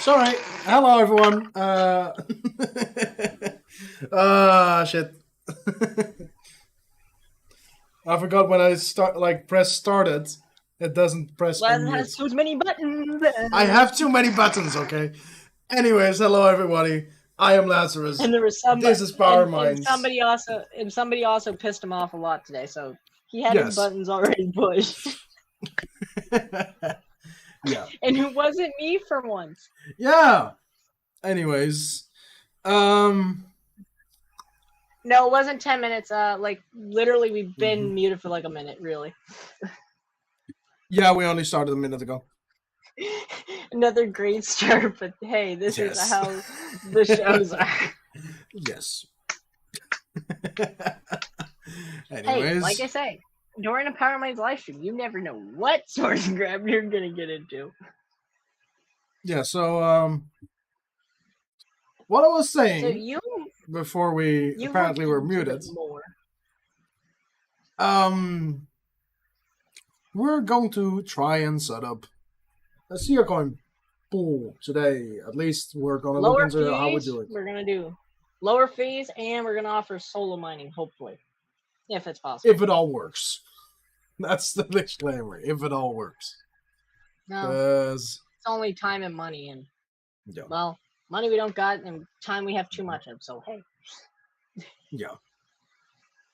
Sorry. Hello, everyone. Shit. I forgot when I press started. It doesn't press Lazarus has unmute. too many buttons. I have too many buttons. Okay. Anyways, hello everybody. I am Lazzeruz. And there was This is Powermines. somebody also pissed him off a lot today. So he had his Yes. buttons already pushed. Yeah. And it wasn't me for once. Yeah. Anyways, No, it wasn't 10 minutes. Like literally, we've been muted for like a minute, really. Yeah, we only started a minute ago. Another great start, but hey, this is Yes. how the shows are. Yes. Hey, Anyways, like I say, during a Powermines live stream, you never know what source grab you're gonna get into. yeah. So, what I was saying So you before we apparently were muted. More. We're going to try and set up a Sia pool today. At least we're going to look into how we do it. We're gonna do lower fees, and we're gonna offer solo mining, hopefully, if it's possible. If it all works. That's the disclaimer. If it all works. No, it's only time and money, and yeah. Well, money we don't got, and time we have too much of. So hey. Yeah.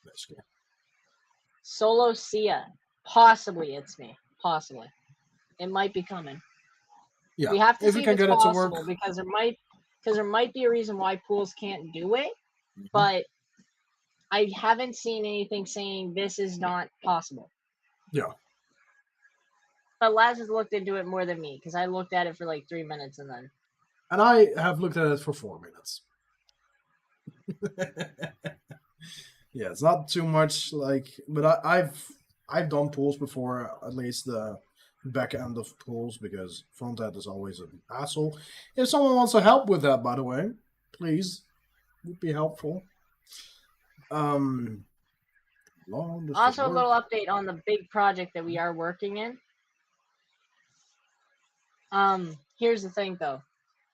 Basically. Solo Sia, possibly it's me. Possibly, it might be coming. Yeah. We have to if see we can if it's get possible, it to work, because there might be a reason why pools can't do it, but I haven't seen anything saying this is not possible. Yeah. But Laz has looked into it more than me, because I looked at it for like 3 minutes and then. And I have looked at it for 4 minutes. Yeah, it's not too much but I've done pools before, at least the back end of pools, because front end is always an asshole. If someone wants to help with that, by the way, please, would be helpful. Also, a little update on the big project that we are working in. Here's the thing, though.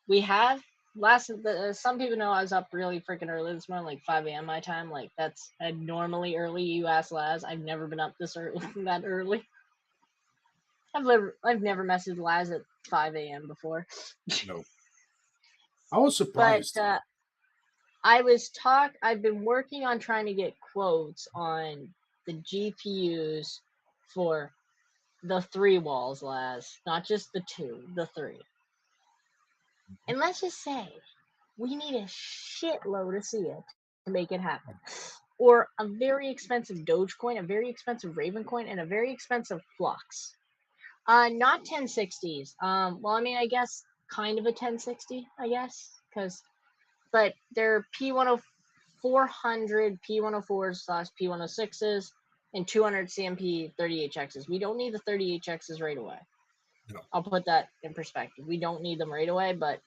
We have some people know I was up really freaking early this morning, like 5 a.m. my time. Like that's abnormally early. You ask Laz. I've never been up this early, that early. I've never messaged Laz at 5 a.m. before. No. I was surprised. But I've been working on trying to get quotes on the GPUs for the 3 walls, Laz. Not just the 2, the 3. And let's just say we need a shitload of Sia to make it happen. Or a very expensive Dogecoin, a very expensive Raven coin, and a very expensive Flux. Not 1060s. Well, I mean, I guess kind of a 1060, I guess, but they're P400, P104s / P106s, and 200 CMP 30HXs. We don't need the 30HXs right away. No. I'll put that in perspective. We don't need them right away, but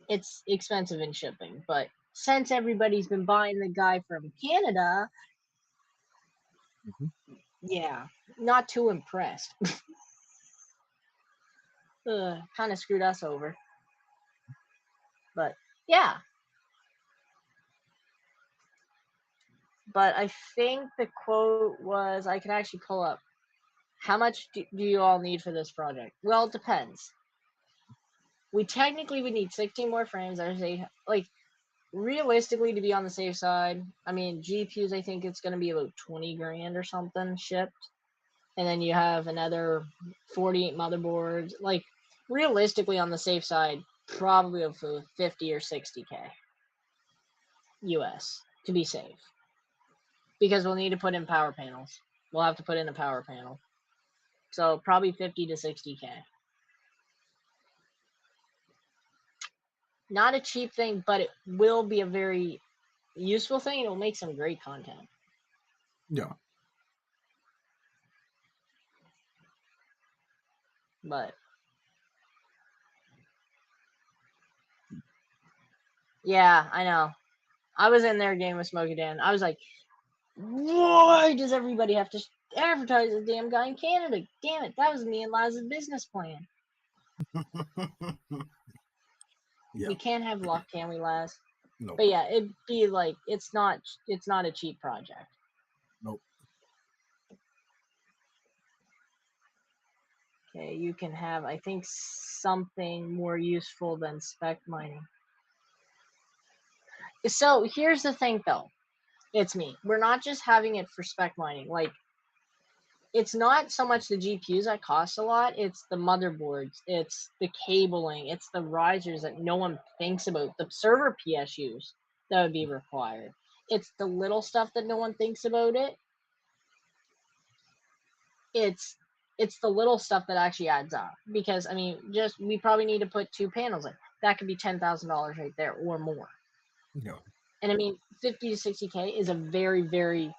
it's expensive in shipping. But since everybody's been buying the guy from Canada, yeah, not too impressed. Kind of screwed us over. But yeah. But I think the quote was, I can actually pull up. How much do you all need for this project? Well, it depends. We technically would need 16 more frames. Realistically, to be on the safe side, I mean, GPUs, I think it's going to be about 20 grand or something shipped. And then you have another 48 motherboards. Like, realistically, on the safe side, probably of 50 or 60K US to be safe. Because we'll need to put in power panels. We'll have to put in a power panel. So probably 50 to 60K. Not a cheap thing, but it will be a very useful thing. It'll make some great content. Yeah. But yeah, I know. I was in there game with Smokey Dan. I was like, why does everybody have to advertise this damn guy in Canada? Damn it, that was me and Laz's business plan. Yeah. We can't have luck, can we, Laz? Nope. But yeah, it'd be like it's not a cheap project. Nope. Okay, you can have, I think, something more useful than spec mining. So here's the thing, though. It's me. We're not just having it for spec mining. Like, it's not so much the GPUs that cost a lot. It's the motherboards. It's the cabling. It's the risers that no one thinks about. The server PSUs that would be required. It's the little stuff that no one thinks about it. It's the little stuff that actually adds up, because I mean, just we probably need to put 2 panels in. That could be $10,000 right there or more. Yeah. And I mean, 50 to 60K is a very, very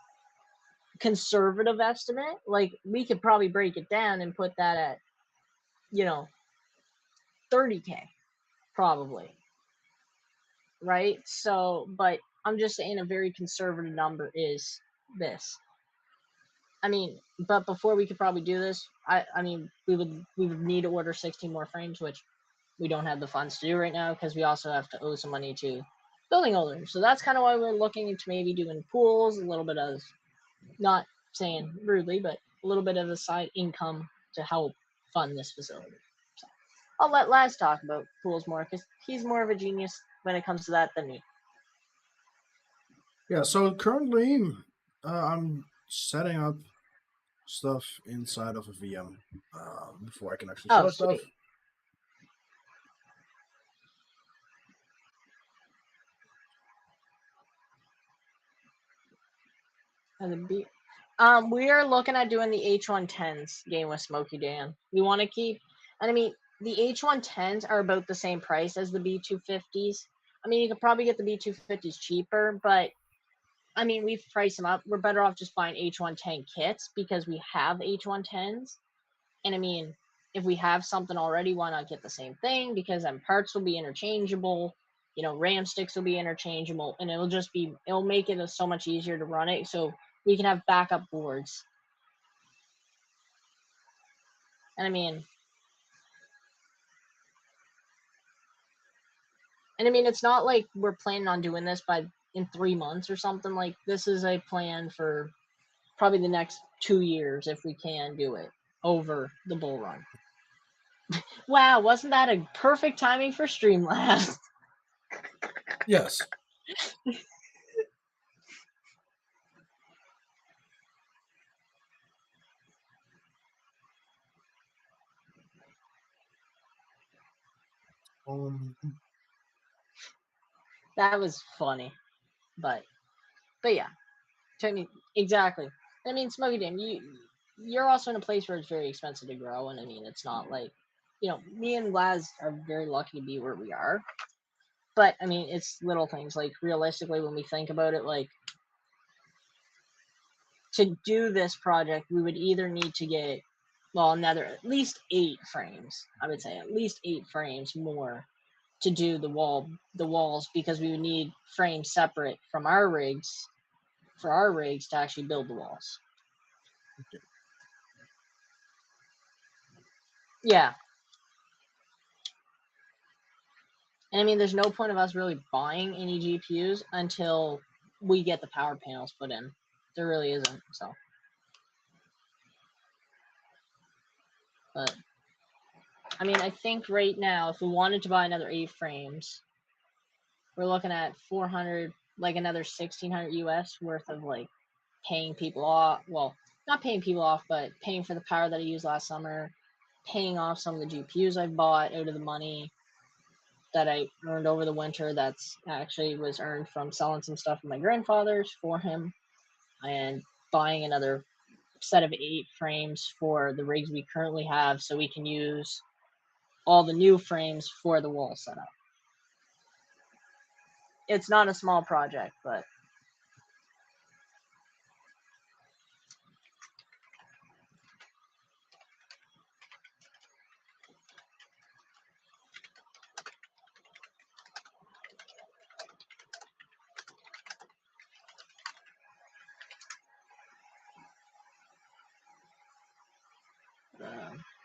conservative estimate. Like, we could probably break it down and put that at, 30K probably, right? So, but I'm just saying a very conservative number is this. I mean, but before we could probably do this, I mean, we would need to order 16 more frames, which we don't have the funds to do right now, because we also have to owe some money to building owners. So that's kind of why we're looking into maybe doing pools, a little bit of, not saying rudely, but a little bit of a side income to help fund this facility. So I'll let Laz talk about pools more, because he's more of a genius when it comes to that than me. Yeah. So currently, I'm setting up stuff inside of a VM before I can actually Oh, show stuff. sweet. And the beat. We are looking at doing the H110s game with Smokey Dan. We want to keep, and I mean, the H110s are about the same price as the B250s. I mean, you could probably get the B250s cheaper, but I mean, we've priced them up. We're better off just buying H110 kits because we have H110s. And I mean, if we have something already, why not get the same thing? Because then parts will be interchangeable. RAM sticks will be interchangeable, and it'll make it so much easier to run it. So we can have backup boards. And I mean, it's not like we're planning on doing this in 3 months or something. Like, this is a plan for probably the next 2 years if we can do it over the bull run. Wow, wasn't that a perfect timing for Streamlabs? Yes. Um, That was funny, but yeah, exactly. I mean, Smokey Dan, you're also in a place where it's very expensive to grow, and I mean, it's not like, me and Laz are very lucky to be where we are. But I mean, it's little things. Like, realistically, when we think about it, like, to do this project, we would either need to get, well, another at least 8 frames. I would say at least 8 frames more to do the walls, because we would need frames separate from our rigs for our rigs to actually build the walls. okay. Yeah. And I mean, there's no point of us really buying any GPUs until we get the power panels put in. There really isn't. So, but I mean, I think right now, if we wanted to buy another 8 frames, we're looking at 400, like another 1,600 US worth of, like, paying people off. Well, not paying people off, but paying for the power that I used last summer, paying off some of the GPUs I bought out of the money that I earned over the winter. That's actually was earned from selling some stuff from my grandfather's for him, and buying another set of 8 frames for the rigs we currently have, so we can use all the new frames for the wall setup. It's not a small project, but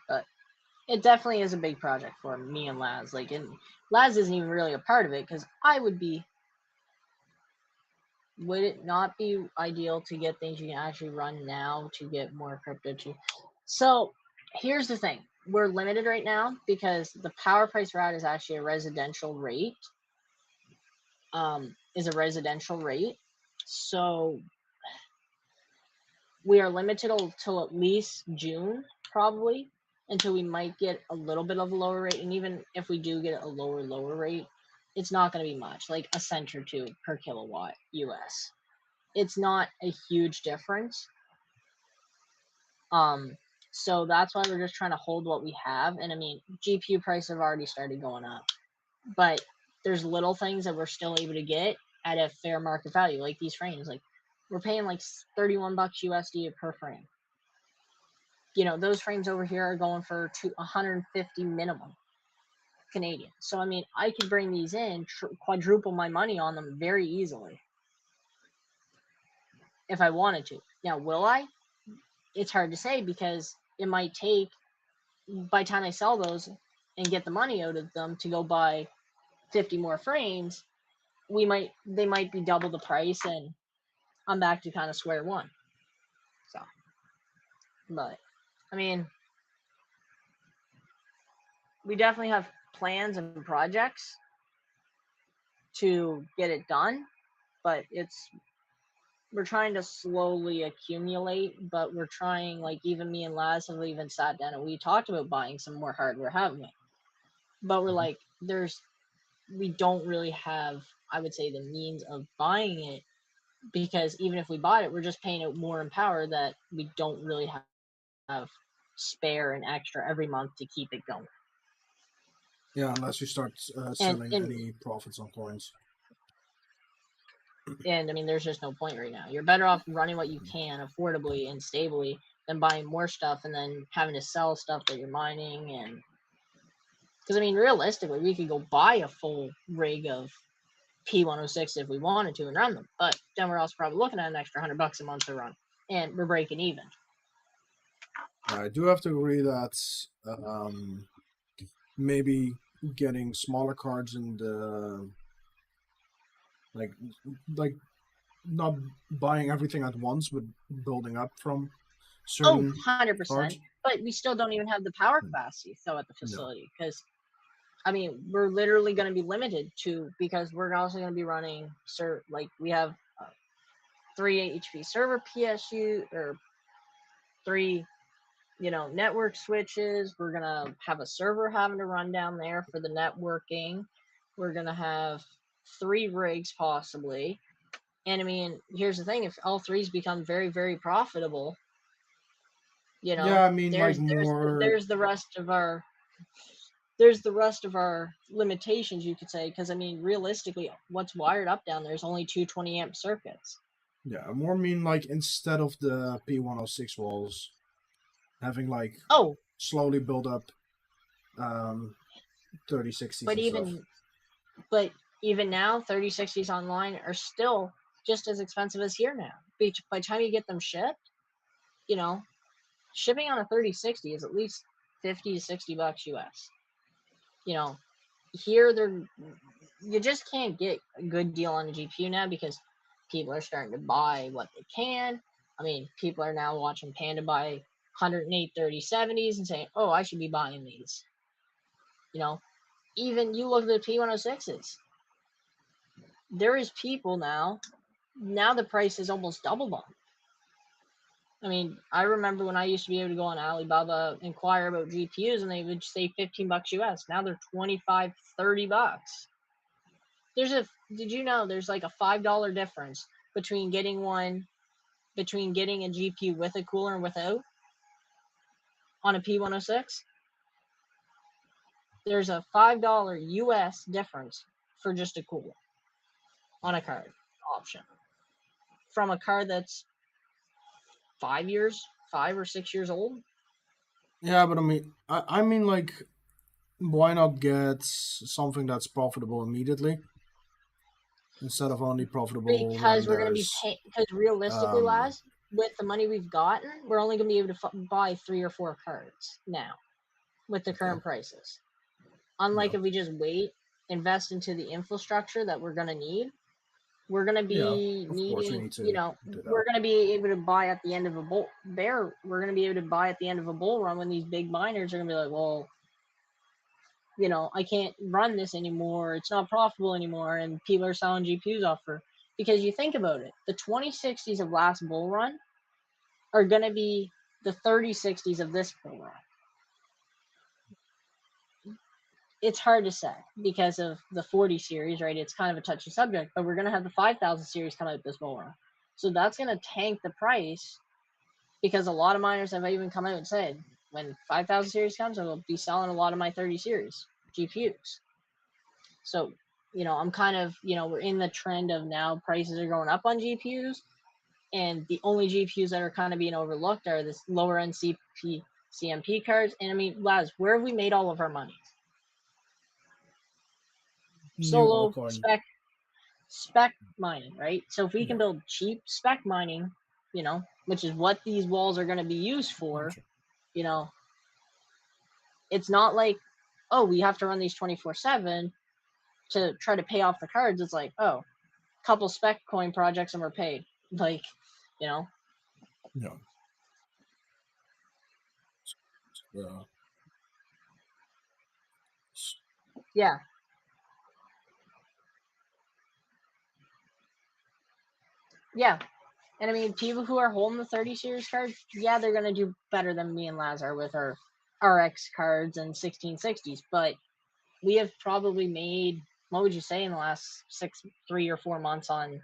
but It definitely is a big project for me and Laz. Like, and Laz isn't even really a part of it because I would be. Would it not be ideal to get things you can actually run now to get more crypto to? So, here's the thing: we're limited right now because the power price route is actually a residential rate. Is a residential rate, so we are limited till at least June, probably, until we might get a little bit of a lower rate. And even if we do get a lower rate, it's not going to be much, like a cent or two per kilowatt US. It's not a huge difference. So that's why we're just trying to hold what we have. And I mean, GPU prices have already started going up, but there's little things that we're still able to get at a fair market value, like these frames. Like, we're paying like $31 USD per frame. You know, those frames over here are going for 150 minimum Canadian. So I mean, I could bring these in, quadruple my money on them very easily if I wanted to. Now, will I? It's hard to say because it might take, by the time I sell those and get the money out of them to go buy 50 more frames, they might be double the price, and I'm back to kind of square one. So, but I mean, we definitely have plans and projects to get it done, but we're trying to slowly accumulate, but we're trying, like, even me and Laz have even sat down and we talked about buying some more hardware, haven't we? But we're like, we don't really have, I would say, the means of buying it, because even if we bought it, we're just paying out more in power that we don't really have spare and extra every month to keep it going. Yeah, unless you start selling any profits on coins. And I mean, there's just no point right now. You're better off running what you can affordably and stably than buying more stuff and then having to sell stuff that you're mining. And because I mean, realistically, we could go buy a full rig of P106 if we wanted to and run them, but then we're also probably looking at an extra $100 a month to run, and we're breaking even. I do have to agree that maybe getting smaller cards and like not buying everything at once, but building up from certain 100%. cards. But we still don't even have the power capacity so at the facility, because I mean, we're literally going to be limited to, because we're also going to be running like we have 3 HP server PSU, or 3 network switches. We're gonna have a server having to run down there for the networking. We're gonna have 3 rigs possibly. And I mean, here's the thing: if all 3s become very, very profitable, yeah, I mean, there's the rest of our limitations, you could say, because I mean, realistically, what's wired up down there is only 2 20-amp circuits. Yeah, more mean like instead of the P106 walls, having like slowly build up 3060s. But even now, 3060s online are still just as expensive as here now. By the time you get them shipped, shipping on a 3060 is at least $50 to $60 US. Here you just can't get a good deal on a GPU now because people are starting to buy what they can. I mean, people are now watching Panda buy 108 3070s and saying, "Oh, I should be buying these." Even you look at the P106s. There is people now the price is almost double them. I mean, I remember when I used to be able to go on Alibaba, inquire about GPUs, and they would say $15 US. Now they're $25, $30. Did you know there's like a $5 difference between getting a GPU with a cooler and without on a P106? There's a $5 US difference for just a cooler on a card option from a card that's 5 or 6 years old. Yeah, but I mean, like, why not get something that's profitable immediately instead of only profitable? Because we're going to be paying. Because realistically, Laz, with the money we've gotten, we're only going to be able to buy 3 or 4 cards now. with the Okay. current prices. Unlike Yeah. if we just wait, invest into the infrastructure that we're gonna need, we're gonna Yeah. be Of course, we needing, need to do that. we're gonna be able to buy at the end of a we're gonna be able to buy at the end of a bull run when these big miners are gonna be like, well, I can't run this anymore. It's not profitable anymore, and people are selling GPUs off for. Because you think about it, the 2060s of last bull run are gonna be the 3060s of this bull run. It's hard to say because of the 40 series, right? It's kind of a touchy subject, but we're going to have the 5000 series come out this bull run. So that's going to tank the price because a lot of miners have even come out and said, when 5000 series comes, I will be selling a lot of my 30 series GPUs. So, I'm kind of, we're in the trend of now prices are going up on GPUs, and the only GPUs that are kind of being overlooked are this lower end CMP cards. And I mean, Laz, where have we made all of our money? New Solo altcoin. spec mining, right? So if we can Yeah. build cheap spec mining, which is what these walls are going to be used for, Gotcha. it's not like, oh, we have to run these 24/7 to try to pay off the cards. It's like, oh, couple spec coin projects and we're paid. Like, Yeah. yeah. Yeah. And I mean, people who are holding the 30 series cards, yeah, they're going to do better than me and Laz are with our RX cards and 1660s. But we have probably made, what would you say, in the last 3 or 4 months on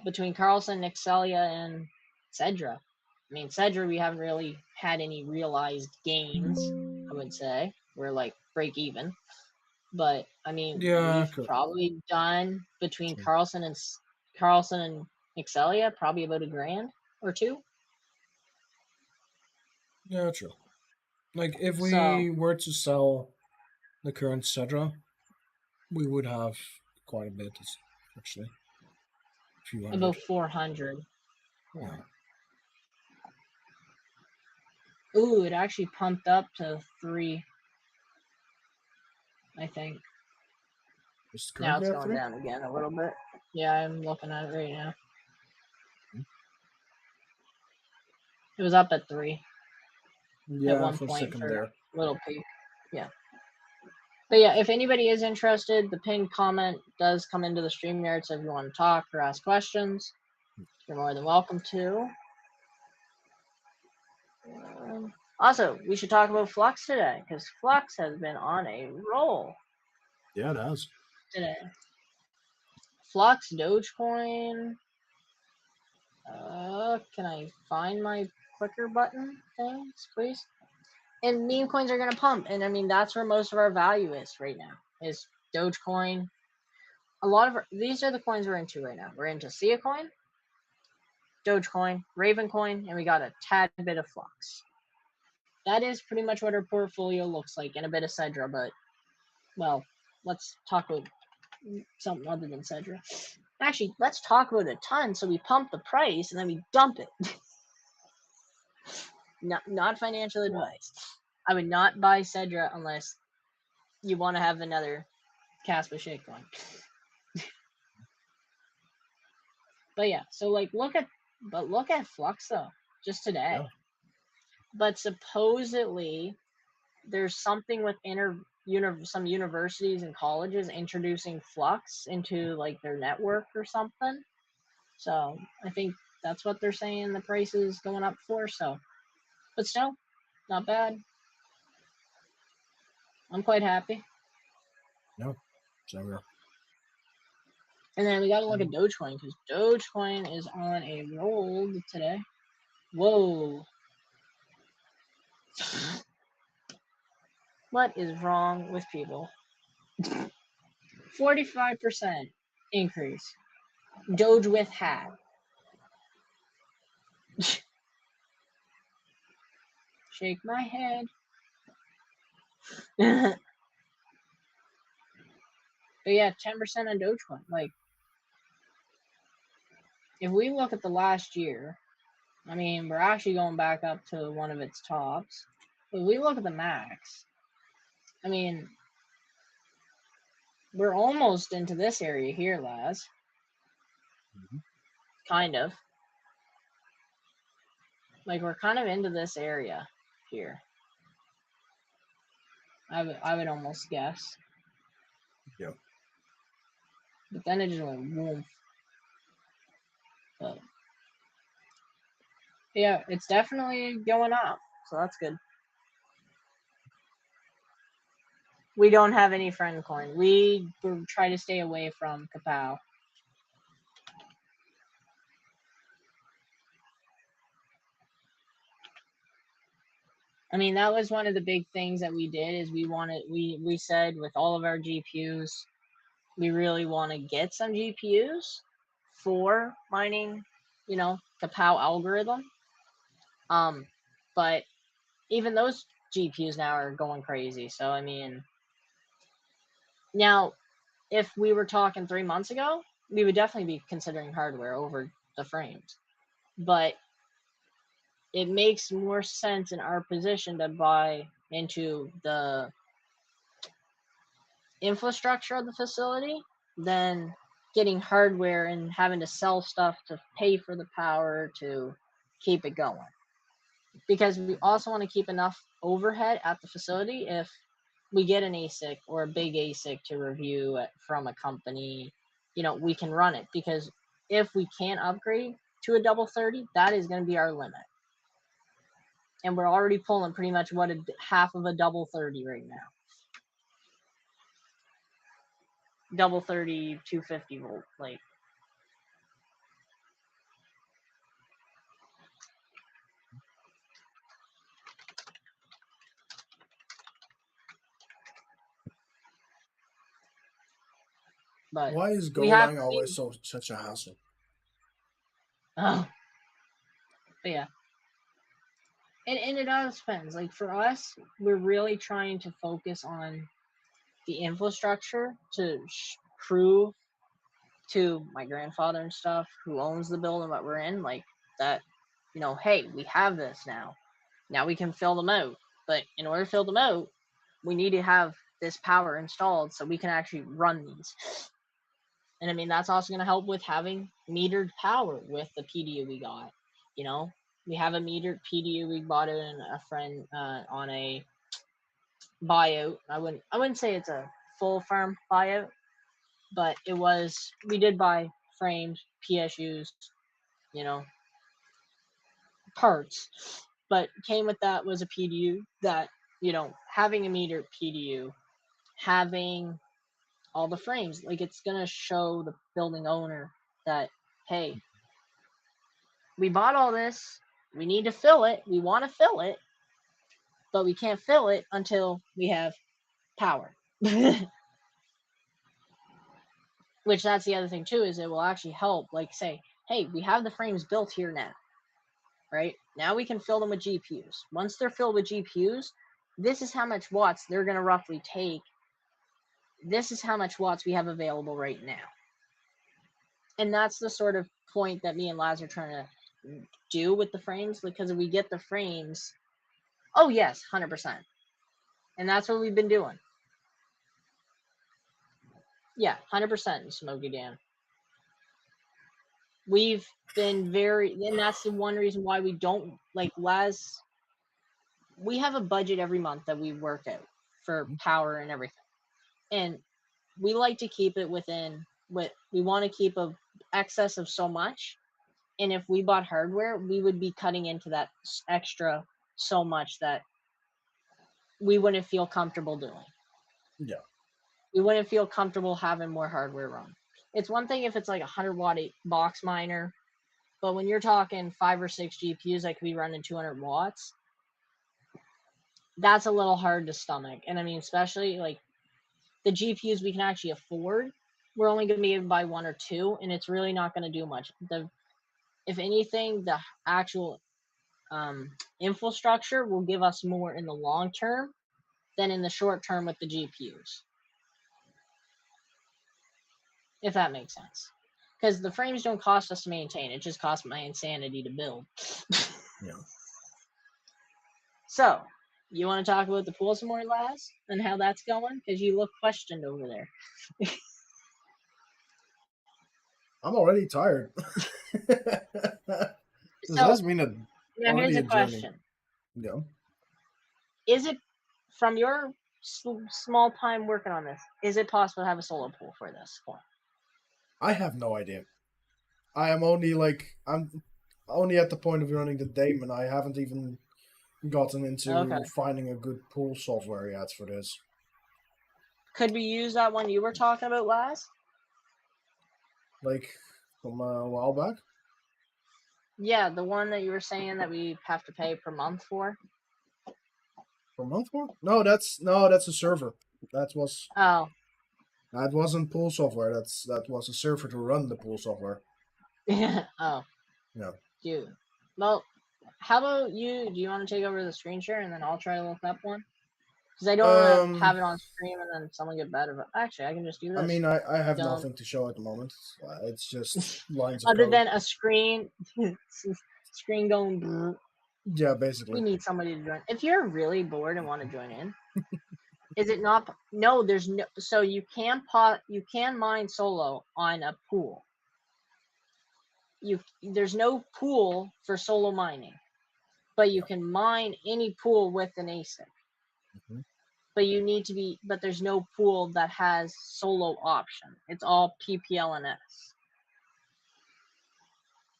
between Carlson, Nixelia, and Cedra. I mean, Cedra, we haven't really had any realized gains, I would say. We're like break even. But I mean, Yeah. we've probably done between Carlson and Nixelia, probably about $1,000 or $2,000. Yeah, true. Like if So we were to sell the current Cedra, we would have quite a bit, actually. A few hundred. about 400. Yeah. Ooh, it actually pumped up to 3, I think. Now it's going down again a little bit. Yeah, I'm looking at it right now. It was up at 3 Yeah, at one for a point second for there. a little peak. Yeah. But yeah, if anybody is interested, the pinned comment does come into the StreamYard, so if you want to talk or ask questions, you're more than welcome to. Also, we should talk about Flux today, because Flux has been on a roll. Yeah, it has. Today. Flux, Dogecoin. Can I find my clicker button things, please? And meme coins are gonna pump, and I mean that's where most of our value is right now. Is Dogecoin. A lot of these are the coins we're into right now. We're into Sia coin, Dogecoin, Raven coin, and we got a tad bit of Flux. That is pretty much what our portfolio looks like, and a bit of Cedra. But well, let's talk about something other than Cedra. Actually, let's talk about a ton. So we pump the price and then we dump it. Not financial advice. I would not buy Cedra unless you want to have another kaspa shitcoin. But yeah, so like look at Flux though, just today. Yeah. But supposedly there's something with some universities and colleges introducing Flux into like their network or something. So I think that's what they're saying the price is going up for. So, but still, not bad. I'm quite happy. No. Same here. And then we got to look at Dogecoin because Dogecoin is on a roll today. Whoa. What is wrong with people? 45% increase. Doge with hat. Shake my head. But yeah, 10% on Dogecoin. Like, if we look at the last year, I mean, we're actually going back up to one of its tops. When we look at the max, I mean, we're almost into this area here, Laz. Mhm. Kind of. Like, we're kind of into this area here. I would almost guess. Yeah. But then it just went woof. But yeah, it's definitely going up. So that's good. We don't have any friend coin. We try to stay away from Kapow. I mean, that was one of the big things that we did is we said with all of our GPUs, we really want to get some GPUs for mining, you know, Kapow algorithm. But even those GPUs now are going crazy. So I mean, now if we were talking 3 months ago, we would definitely be considering hardware over the frames. But it makes more sense in our position to buy into the infrastructure of the facility than getting hardware and having to sell stuff to pay for the power to keep it going. Because we also want to keep enough overhead at the facility if we get an ASIC or a big ASIC to review from a company, you know, we can run it. Because if we can't upgrade to a double 30, that is going to be our limit. And we're already pulling pretty much what half of a double 30 right now. Double 30, 250 volt, like. But Why is we gold have mining to always be. such a hassle? Oh, but yeah. And it all depends. Like for us, we're really trying to focus on the infrastructure to prove to my grandfather and stuff who owns the building that we're in, like that, you know, hey, we have this now. Now we can fill them out. But in order to fill them out, we need to have this power installed so we can actually run these. And I mean, that's also going to help with having metered power with the PDU we got. You know, we have a metered PDU. We bought it in a friend on a buyout. I wouldn't say it's a full farm buyout, but it was. We did buy frames, PSUs, you know, parts. But came with that was a PDU that, you know, having a metered PDU, having all the frames, like it's gonna show the building owner that, hey, we bought all this, we need to fill it, we want to fill it, but we can't fill it until we have power. Which that's the other thing too, is it will actually help, like say, hey, we have the frames built here now, right? Now we can fill them with GPUs. Once they're filled with GPUs, this is how much watts they're gonna roughly take. This is how much watts we have available right now. And that's the sort of point that me and Laz are trying to do with the frames, because if we get the frames, oh yes, 100%. And that's what we've been doing. Yeah, 100% Smoky Dan. We've been and that's the one reason why we don't, like Laz, we have a budget every month that we work out for power and everything. And we like to keep it within what we want to keep a excess of so much. And if we bought hardware, we would be cutting into that extra so much that we wouldn't feel comfortable doing. Yeah. We wouldn't feel comfortable having more hardware run. It's one thing if it's like a 100-watt box miner, but when you're talking 5 or 6 GPUs that could be running 200 watts, that's a little hard to stomach. And I mean, especially like the GPUs we can actually afford, we're only going to be able to buy 1 or 2, and it's really not going to do much. If anything, the actual infrastructure will give us more in the long term than in the short term with the GPUs. If that makes sense. Because the frames don't cost us to maintain, it just costs my insanity to build. Yeah. So, You want to talk about the pool some more, Laz, and how that's going? Because you look questioned over there. I'm already tired. This So has been now here's already a a journey. question: Yeah. Is it from your small time working on this? Is it possible to have a solo pool for this one? I have no idea. I'm only at the point of running the daemon. I haven't even gotten Okay. into finding a good pool software yet for this. Could we use that one you were talking about, Laz? Like from a while back. Yeah, the one that you were saying that we have to pay per month for. For a month more? No, that's a server. Oh, That wasn't pool software. That was a server to run the pool software. yeah. Oh, Yeah. dude. Well, how about you? Do you want to take over the screen share and then I'll try to look up one? Because I don't want to have it on stream and then someone get bad about. Actually, I can just do this. I mean, I have Don't. nothing to show at the moment. It's just lines of Other code. than a screen, screen going. Brrr. Yeah, We basically. need somebody to join. If you're really bored and want to join in, is it not? No, there's no. So you can mine solo on a pool. There's no pool for solo mining, but you can mine any pool with an asic. Mm-hmm. But you need to be. But there's no pool that has solo option. It's all PPL and S.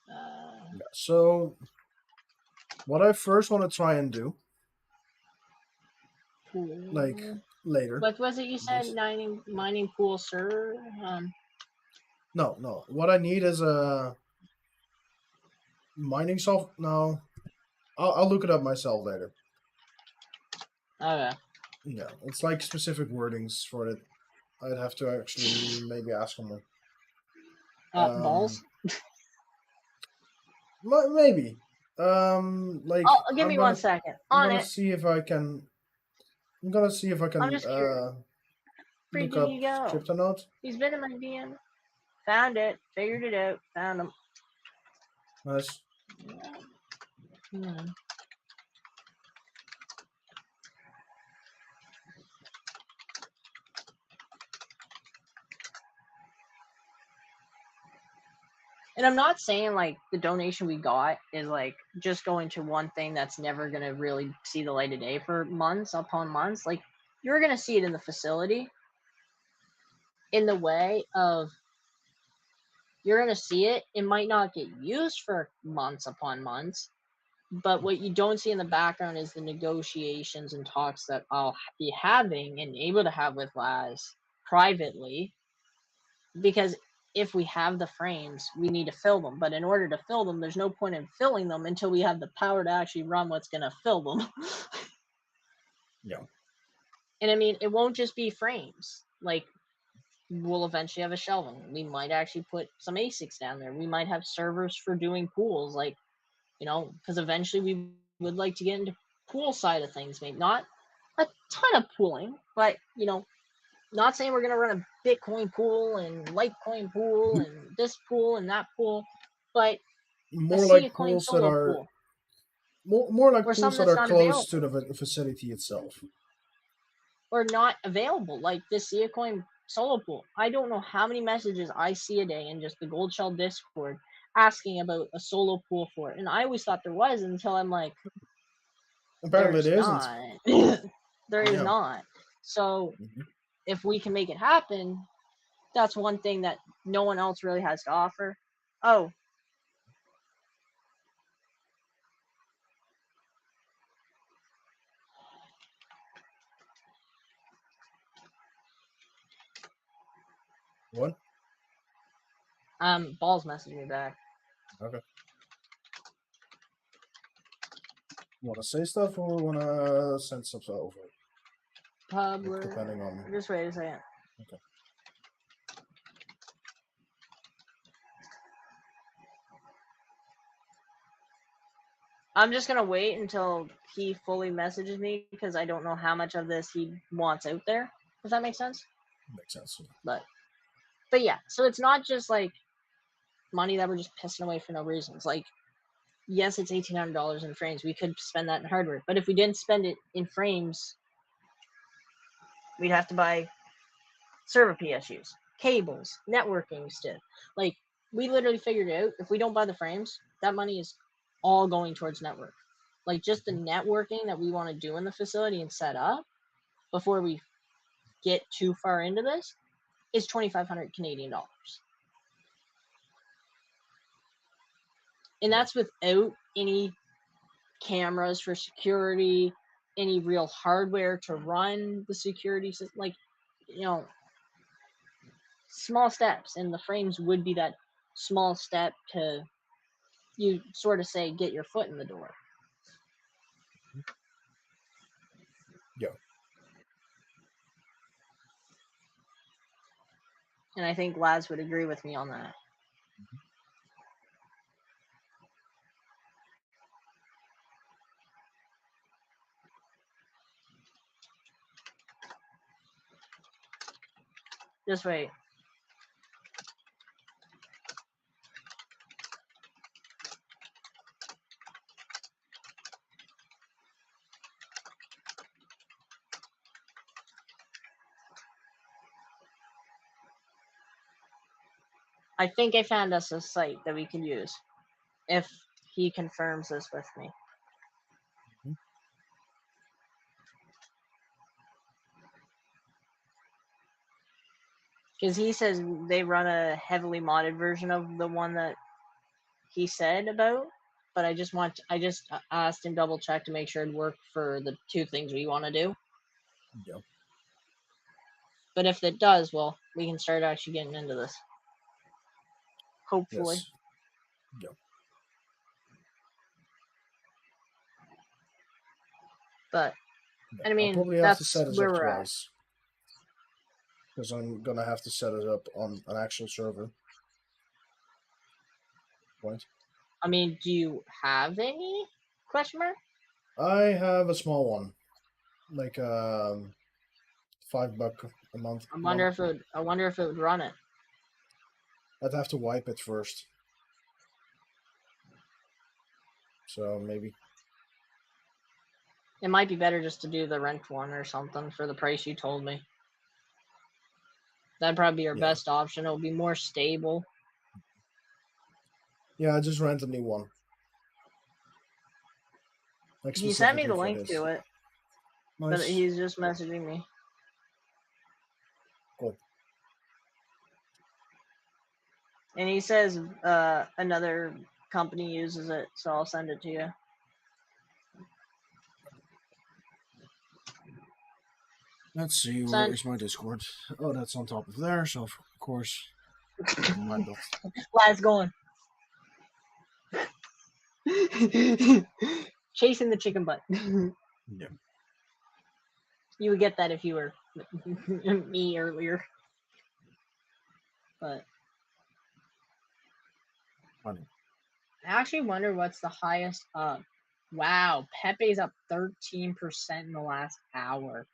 Yeah. So, what I first want to try and do, Pool. like later. What was it you said? Mining pool, sir. No. What I need is a mining soft. No, I'll look it up myself later. Okay. Yeah, it's like specific wordings for it. I'd have to actually maybe ask someone. Balls. Maybe. Like Oh, give me 1 second. I'm On gonna it. see if I can. I'm gonna see if I can I'm just curious. look Freaking up you go. Cryptonaut. He's been in my DM. Found it. Figured it out. Found him. Nice. Hmm. And I'm not saying like the donation we got is like just going to one thing that's never gonna really see the light of day for months upon months. Like you're gonna see it in the facility in the way of you're gonna see it. It might not get used for months upon months, but what you don't see in the background is the negotiations and talks that I'll be having and able to have with Laz privately. Because if we have the frames, we need to fill them. But in order to fill them, there's no point in filling them until we have the power to actually run what's going to fill them. Yeah. And I mean, it won't just be frames. Like, we'll eventually have a shelving. We might actually put some ASICs down there. We might have servers for doing pools. Like, because eventually we would like to get into pool side of things. Maybe not a ton of pooling, but, not saying we're going to run a Bitcoin pool and Litecoin pool and this pool and that pool, but a More Sia like Coin pools that solo are pool. more like Or pools something that that's are not close to available. the facility itself. Or not available, like this Sia Coin solo pool. I don't know how many messages I see a day in just the Gold Shell Discord asking about a solo pool for it. And I always thought there was until I'm like, Apparently, there's it isn't. not. There is Yeah. not. So Mm-hmm. if we can make it happen, that's one thing that no one else really has to offer. Oh. What? Balls messaged me back. Okay. Want to say stuff or want to send stuff over? Public. Depending on. Just wait a second. Okay. I'm just gonna wait until he fully messages me because I don't know how much of this he wants out there. Does that make sense? Makes sense. But yeah, so it's not just like money that we're just pissing away for no reason. It's like yes, it's $1,800 in frames. We could spend that in hardware, but if we didn't spend it in frames, we'd have to buy server PSUs, cables, networking stuff. Like, we literally figured out if we don't buy the frames, that money is all going towards network. Like, just the networking that we want to do in the facility and set up before we get too far into this is 2,500 Canadian dollars. And that's without any cameras for security, any real hardware to run the security system. Like, small steps, and the frames would be that small step to, you sort of say, get your foot in the door. Yeah. And I think Laz would agree with me on that. Just wait. I think I found us a site that we can use if he confirms this with me. Because he says they run a heavily modded version of the one that he said about, but I just asked and double checked to make sure it'd work for the two things we want to do. Yeah. But if it does, well, we can start actually getting into this. Hopefully. Yes. Yeah. But Yeah. I mean, I'll probably have to that's set it where up we're at. twice. Because I'm gonna have to set it up on an actual server. Point. I mean, do you have any question mark? I have a small one, like $5 a month. I wonder if it would run it. I'd have to wipe it first. So maybe. It might be better just to do the rent one or something for the price you told me. That'd probably be your best option. It'll be more stable. Yeah, I just rent a new one. Like, he sent me the specifically for link this. to it, Nice. but he's just messaging me. Cool. And he says another company uses it, so I'll send it to you. Let's see, where is my Discord? Oh, that's on top of there, so of course. Laz going. Chasing the chicken butt. Yeah. You would get that if you were me earlier. But funny. I actually wonder what's the highest up. Wow, Pepe's up 13% in the last hour.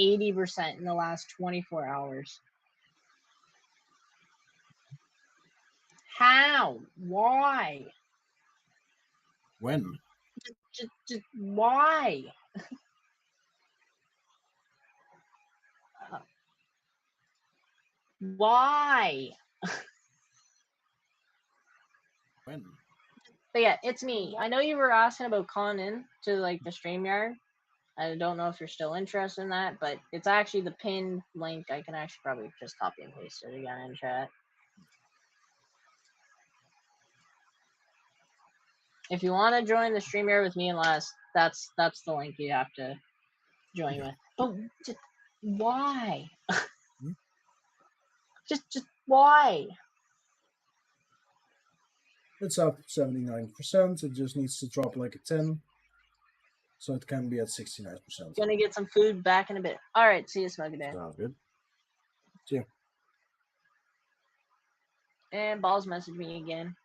80% in the last 24 hours. How? Why? When? Just why? Why? When? But yeah, it's me. I know you were asking about calling in to like the StreamYard. I don't know if you're still interested in that, but it's actually the pinned link. I can actually probably just copy and paste it again in chat. If you want to join the StreamYard with me and Laz, that's the link you have to join with. But just, why? just why? It's up 79%. It just needs to drop like a 10. So it can be at 69%. Gonna get some food back in a bit. All right, see you, Smuggy Dan. Sounds good. See ya. And Balls messaged me again.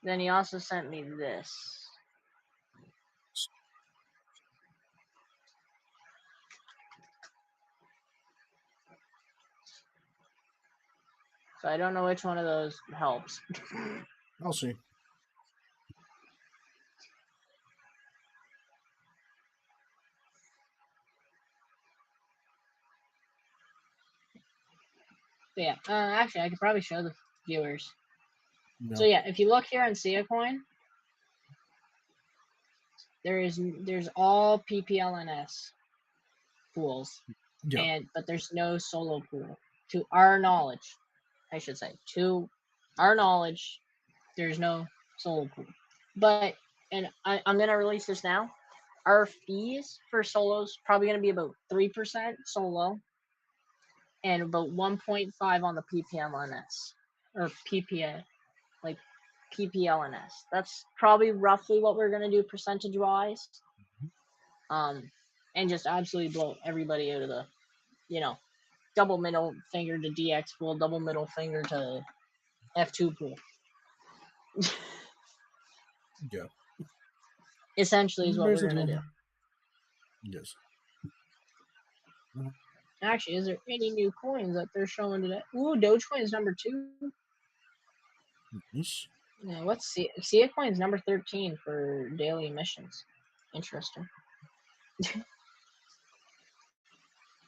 Then he also sent me this. So I don't know which one of those helps. I'll see. But yeah, actually, I could probably show the viewers. No. So yeah, if you look here on Sia Coin, there's all PPLNS pools, Yeah. but there's no solo pool. To our knowledge, I should say, to our knowledge, there's no solo pool. But I'm gonna release this now. Our fees for solos probably gonna be about 3% solo, and about 1.5 on the PPLNS or PPA, like PPLNS. That's probably roughly what we're gonna do percentage wise. And just absolutely blow everybody out of the, double middle finger to DX pool, double middle finger to F2 pool. Yeah. Essentially is what we're gonna do. Yes. Actually, is there any new coins that they're showing today? Ooh, Dogecoin is number 2. Yes. Yeah, what's Sia Coin's number 13 for daily emissions? Interesting.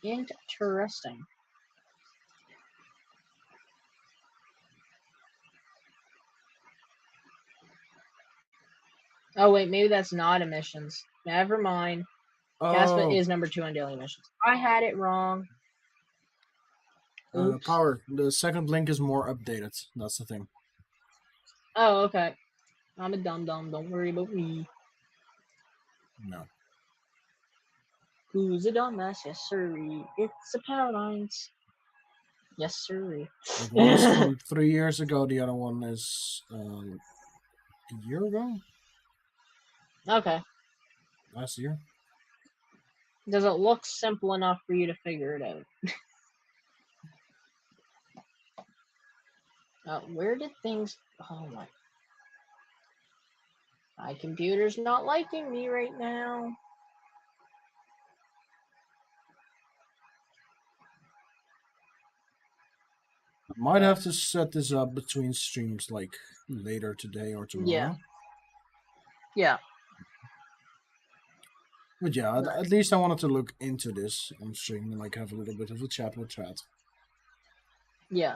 Interesting. Oh wait, maybe that's not emissions. Never mind. Kaspa is number 2 on daily emissions. I had it wrong. Oops. Power. The second link is more updated. That's the thing. Oh, okay. I'm a dum-dum. Don't worry about me. No. Who's a dumbass? Yes, sirree. It's a Powermines. Yes, sirree. Like one is from 3 years ago. The other one is a year ago. Okay. Last year. Does it look simple enough for you to figure it out? Where did things... Oh my... My computer's not liking me right now. I might have to set this up between streams, like later today or tomorrow. Yeah. But yeah, at least I wanted to look into this on stream and like have a little bit of a chat with chat. Yeah.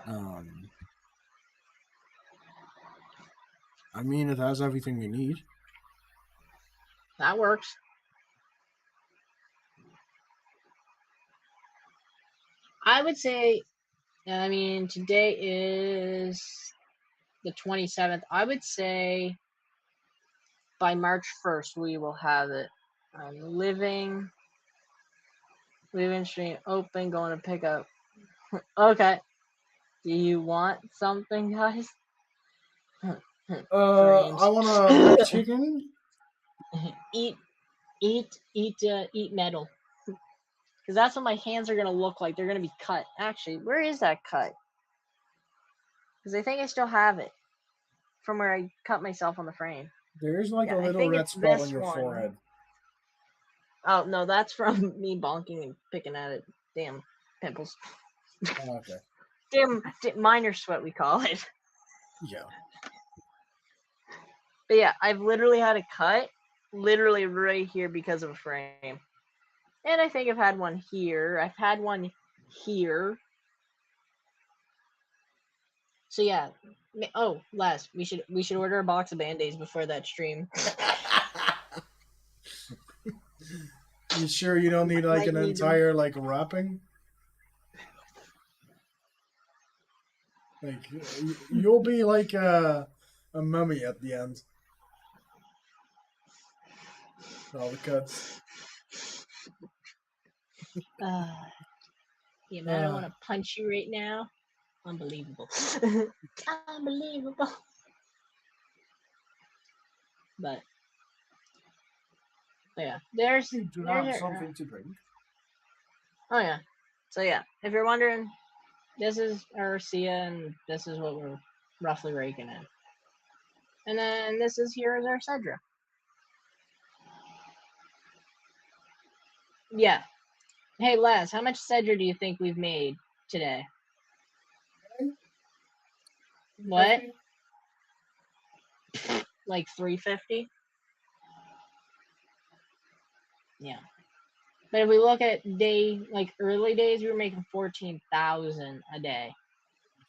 I mean, it has everything we need. That works. I would say, I mean, today is the 27th. I would say by March 1st, we will have it. Living stream open, going to pick up. Okay. Do you want something, guys? I want a red chicken. Eat metal. Because that's what my hands are going to look like. They're going to be cut. Actually, where is that cut? Because I think I still have it from where I cut myself on the frame. There's like a little red spot on your forehead. Oh, no, that's from me bonking and picking at it. Damn pimples. Oh, okay. Damn minor sweat, we call it. Yeah. But yeah, I've literally had a cut literally right here because of a frame. And I think I've had one here. I've had one here. So yeah. Oh, Laz, we should order a box of Band-Aids before that stream. You sure you don't need like an entire like wrapping? Like you'll be like a mummy at the end. All the cuts. The amount I want to punch you right now, unbelievable. Unbelievable. But yeah, there's something to drink. Oh yeah. So yeah, if you're wondering, this is our Sia, and this is what we're roughly raking in. And then this is here is our Cedra. Yeah. Hey Les, how much Cedra do you think we've made today? What? Like 350? Yeah. But if we look at early days, we were making 14,000 a day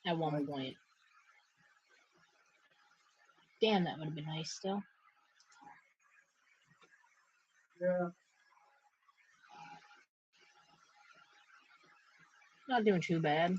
at one point. Damn, that would have been nice still. Yeah. Not doing too bad.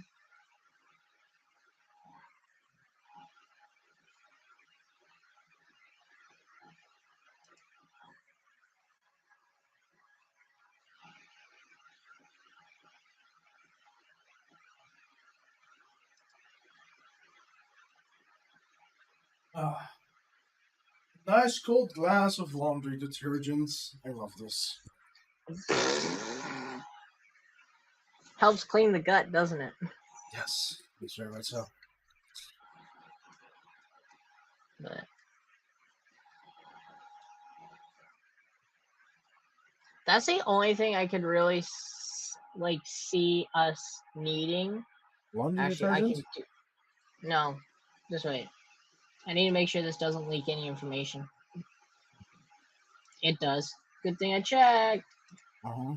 Nice cold glass of laundry detergent. I love this. Helps clean the gut, doesn't it? Yes, it's very much so. But that's the only thing I could really see us needing. Laundry Actually, I detergent? can do. No, just wait. I need to make sure this doesn't leak any information. It does. Good thing I checked. Uh-huh.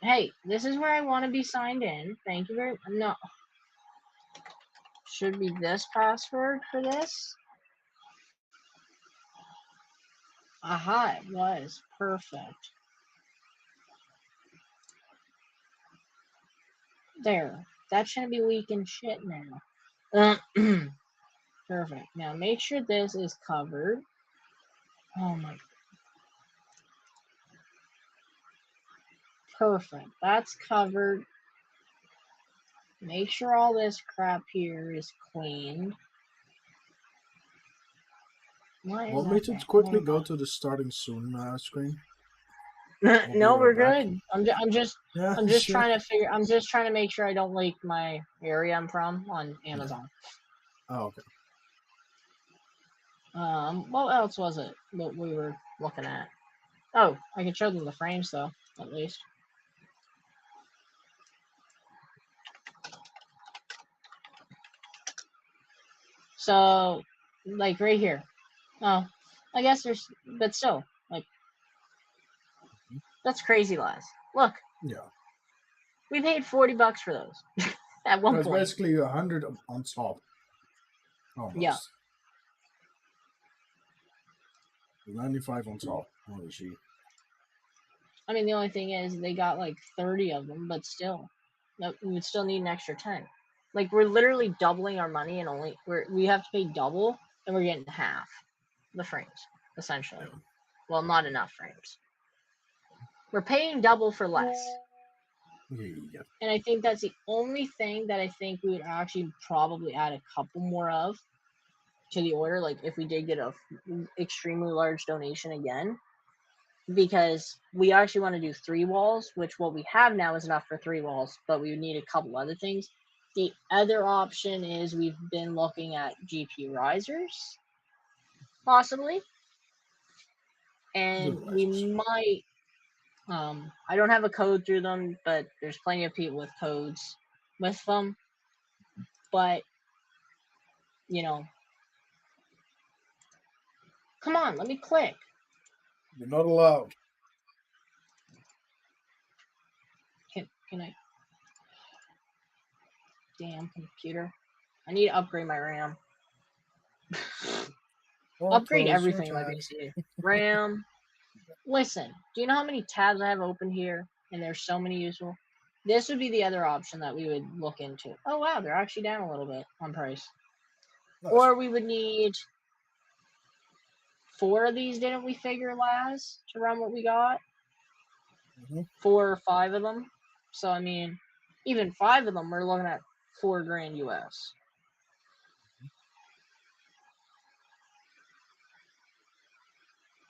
Hey, this is where I want to be signed in. Thank you very much. No. Should be this password for this. Aha, it was. Perfect. There. That shouldn't be leaking shit now. Perfect. Now make sure this is covered. Oh my. Perfect. That's covered. Make sure all this crap here is cleaned. What is Want me that to thing? quickly go to the starting soon screen? I'll be No, right we're back. good. I'm just Yeah, trying sure. to figure. I'm just trying to make sure I don't leak my area I'm from on Amazon. Yeah. Oh, okay. What else was it that we were looking at? Oh, I can show them the frames though, at least. So, like right here. Oh, I guess there's, but still, like, that's crazy, Laz. Look, Yeah. we paid $40 for those at one That's point. basically 100 on top. Almost. Yeah. 95 on top. Holy shit. I mean, the only thing is they got like 30 of them, but still, no, we would still need an extra 10. Like we're literally doubling our money, and we have to pay double, and we're getting half the frames essentially. Yeah. Well, not enough frames. We're paying double for less. Yeah. And I think that's the only thing that I think we would actually probably add a couple more of to the order, like if we did get a extremely large donation again, because we actually want to do 3 walls, which what we have now is enough for 3 walls, but we would need a couple other things. The other option is we've been looking at GPU risers, possibly, and we might. I don't have a code through them, but there's plenty of people with codes with them. But you know, come on, let me click. You're not allowed. Can I? Damn computer! I need to upgrade my RAM. Upgrade everything in my PC. RAM. Listen, do you know how many tabs I have open here? And there's so many useful. This would be the other option that we would look into. Oh wow, they're actually down a little bit on price. Nice. Or we would need 4 of these, didn't we figure, Laz, to run what we got? 4 or 5 of them. So I mean, even 5 of them, we're looking at $4,000 US.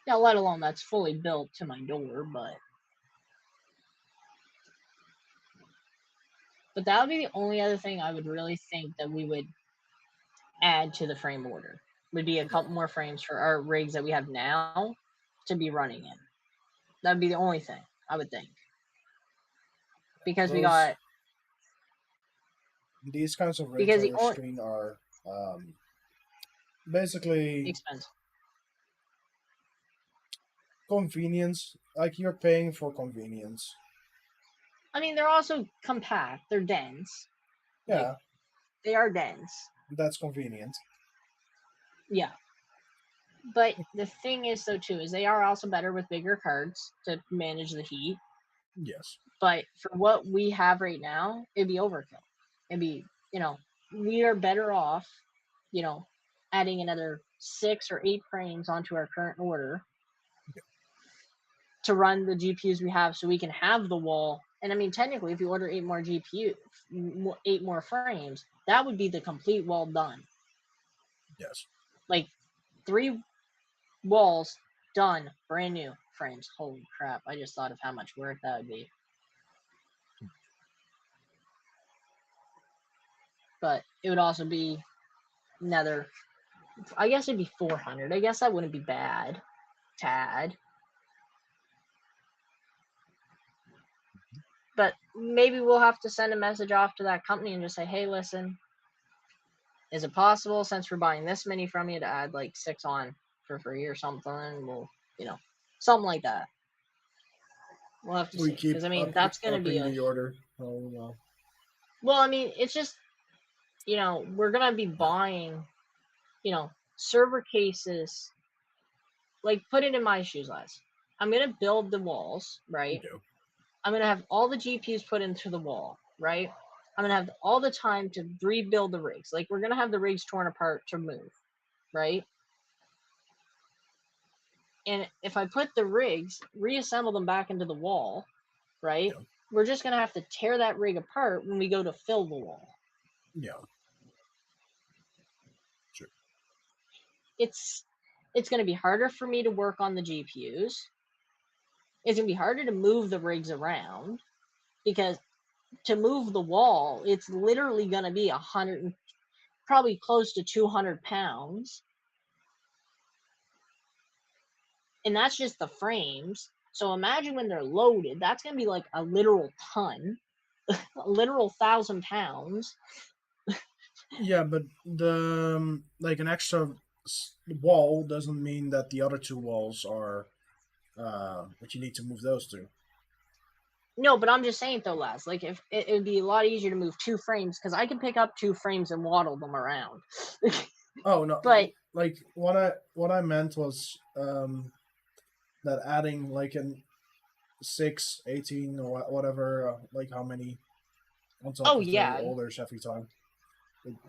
Now, let alone that's fully built to my door, but that would be the only other thing I would really think that we would add to the frame order. Would be a couple more frames for our rigs that we have now to be running in. That'd be the only thing I would think. because we those got these kinds of rigs because on the your only screen are basically expense. convenience. Like you're paying for convenience. I mean, they're also compact. They're dense. Like Yeah, they are dense. that's convenient. Yeah. But the thing is, though, too, is they are also better with bigger cards to manage the heat. Yes. But for what we have right now, it'd be overkill. It'd be, we are better off, you know, adding another 6 or 8 frames onto our current order to run the GPUs we have so we can have the wall. And I mean, technically, if you order 8 more 8 more frames, that would be the complete wall done. Yes. Like 3 walls done, brand new frames. Holy crap! I just thought of how much work that would be. But it would also be another. I guess it'd be 400. I guess that wouldn't be bad. Tad. But maybe we'll have to send a message off to that company and just say, hey, listen, is it possible since we're buying this many from you to add like 6 on for free or something? We'll, something like that. We'll have to We see. keep Because, I mean, that's going to be upping the order. Oh no. Well, I mean, it's just, we're going to be buying, server cases. Like, put it in my shoes, lads. I'm going to build the walls, right? Okay. I'm going to have all the GPUs put into the wall, right? I'm going to have all the time to rebuild the rigs. Like, we're going to have the rigs torn apart to move, right? And if I put the rigs, reassemble them back into the wall, right? Yeah. We're just going to have to tear that rig apart when we go to fill the wall. Yeah. Sure. It's going to be harder for me to work on the GPUs. It's going to be harder to move the rigs around because to move the wall, it's literally going to be 100, probably close to 200 pounds. And that's just the frames. So imagine when they're loaded, that's going to be like a literal ton, a literal 1,000 pounds. Yeah, but the like an extra wall doesn't mean that the other 2 walls are that you need to move those to. No, but I'm just saying though, Les, like if it would be a lot easier to move 2 frames because I can pick up 2 frames and waddle them around. Oh no, But like what I meant was that adding like an 6, 18 or whatever, like how many on top oh of their yeah, orders every time,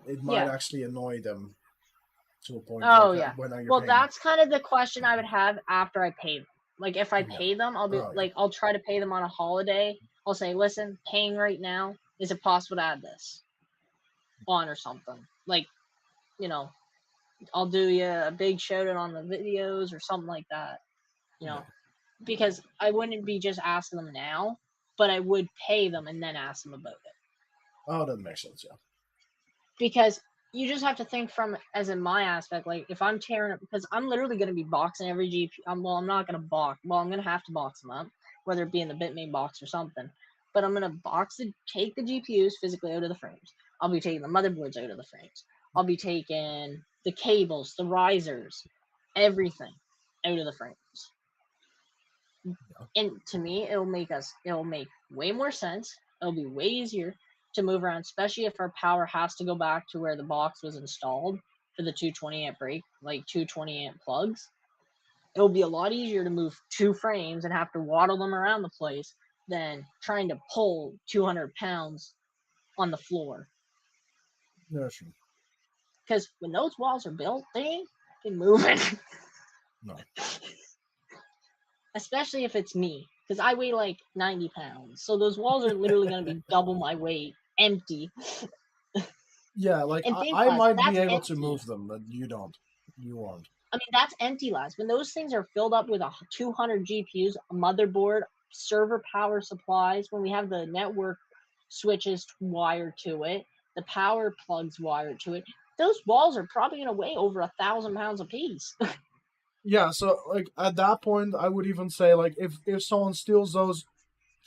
it might yeah. actually annoy them to a point. Oh Like yeah. when are you Well, paying? that's kind of the question I would have after I pay them. Like if I Yeah. pay them, I'll be Oh yeah. like I'll try to pay them on a holiday. I'll say, listen, paying right now. Is it possible to add this on or something? Like, you know, I'll do you a big shout out on the videos or something like that. You know, Yeah. because I wouldn't be just asking them now, but I would pay them and then ask them about it. Oh, that makes sense. Yeah. Because you just have to think from as in my aspect, like if I'm tearing it, because I'm literally going to be boxing every GPU. I'm not going to box. Well, I'm going to have to box them up, whether it be in the Bitmain box or something. But I'm going to take the GPUs physically out of the frames. I'll be taking the motherboards out of the frames. I'll be taking the cables, the risers, everything out of the frames. And to me, it'll make way more sense. It'll be way easier to move around, especially if our power has to go back to where the box was installed for the 220 amp break, like 220 amp plugs. It'll be a lot easier to move 2 frames and have to waddle them around the place than trying to pull 200 pounds on the floor. Yeah, sure. Because when those walls are built, they ain't moving. No. Especially if it's me, because I weigh like 90 pounds. So those walls are literally going to be double my weight, empty. Yeah, like And think, I lads, might be that's able to empty. move them, but you don't. You won't. I mean, that's empty, lads. When those things are filled up with 200 GPUs, a motherboard, server power supplies, when we have the network switches wired to it, the power plugs wired to it, those walls are probably going to weigh over 1,000 pounds a piece. Yeah, so like at that point, I would even say like if someone steals those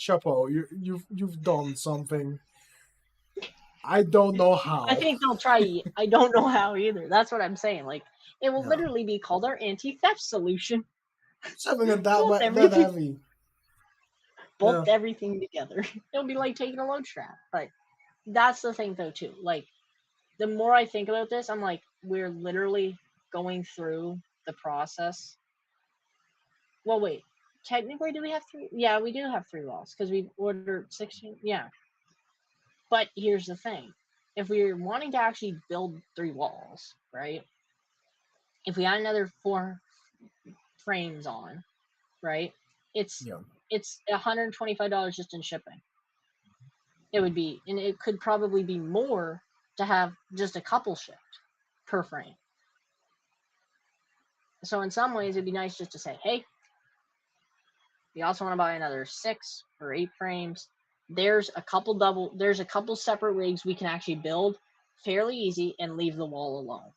chapeau. You've done something. I don't know how. I think they'll try. I don't know how either. That's what I'm saying. Like, it will Yeah. literally be called our anti-theft solution. Something that Bolt that everything, heavy. bolt Yeah. everything together. It'll be like taking a load strap. But that's the thing, though, too. Like, the more I think about this, I'm like, we're literally going through the process. Well, wait. Technically, do we have three? Yeah, we do have 3 walls because we ordered 16. Yeah. But here's the thing. If we're wanting to actually build 3 walls, right? If we add another 4 frames on, right? It's Yeah. it's $125 just in shipping. It would be, and it could probably be more to have just a couple shipped per frame. So in some ways, it'd be nice just to say, hey, we also want to buy another 6 or 8 frames. There's a couple separate rigs we can actually build fairly easy and leave the wall alone.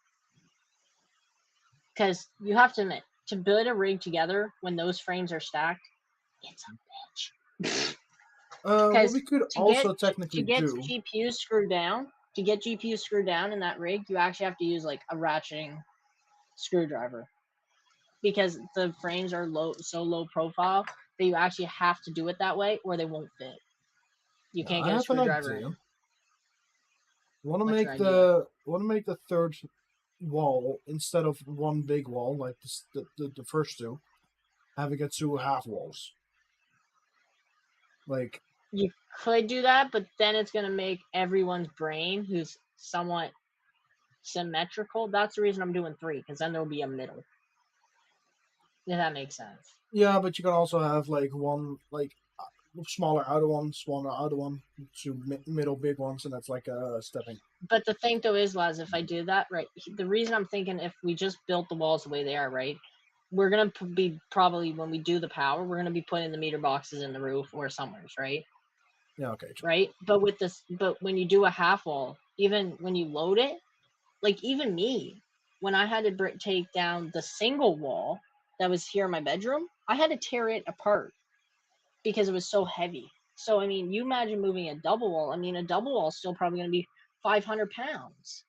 Because you have to admit, to build a rig together when those frames are stacked, it's a bitch. What Because we could to also get technically do. GPUs screwed down, in that rig, you actually have to use like a ratcheting screwdriver because the frames are so low profile that you actually have to do it that way or they won't fit. You can't I get a have an screwdriver idea. in. Want What's your idea? to make the third wall instead of one big wall like the first 2, having it 2 half walls. Like, You could do that, but then it's going to make everyone's brain who's somewhat symmetrical. That's the reason I'm doing 3, because then there'll be a middle. If that makes sense. yeah, but you can also have like one smaller outer one, smaller outer one, 2 middle big ones, and that's like a stepping. But the thing though is, Laz, if I do that, right, the reason I'm thinking if we just built the walls the way they are, right, we're going to be probably, when we do the power, we're going to be putting the meter boxes in the roof or somewheres, right? Yeah, okay. True. Right? But when you do a half wall, even when you load it, like even me, when I had to take down the single wall that was here in my bedroom, I had to tear it apart because it was so heavy. So, I mean, you imagine moving a double wall. I mean, a double wall is still probably going to be 500 pounds.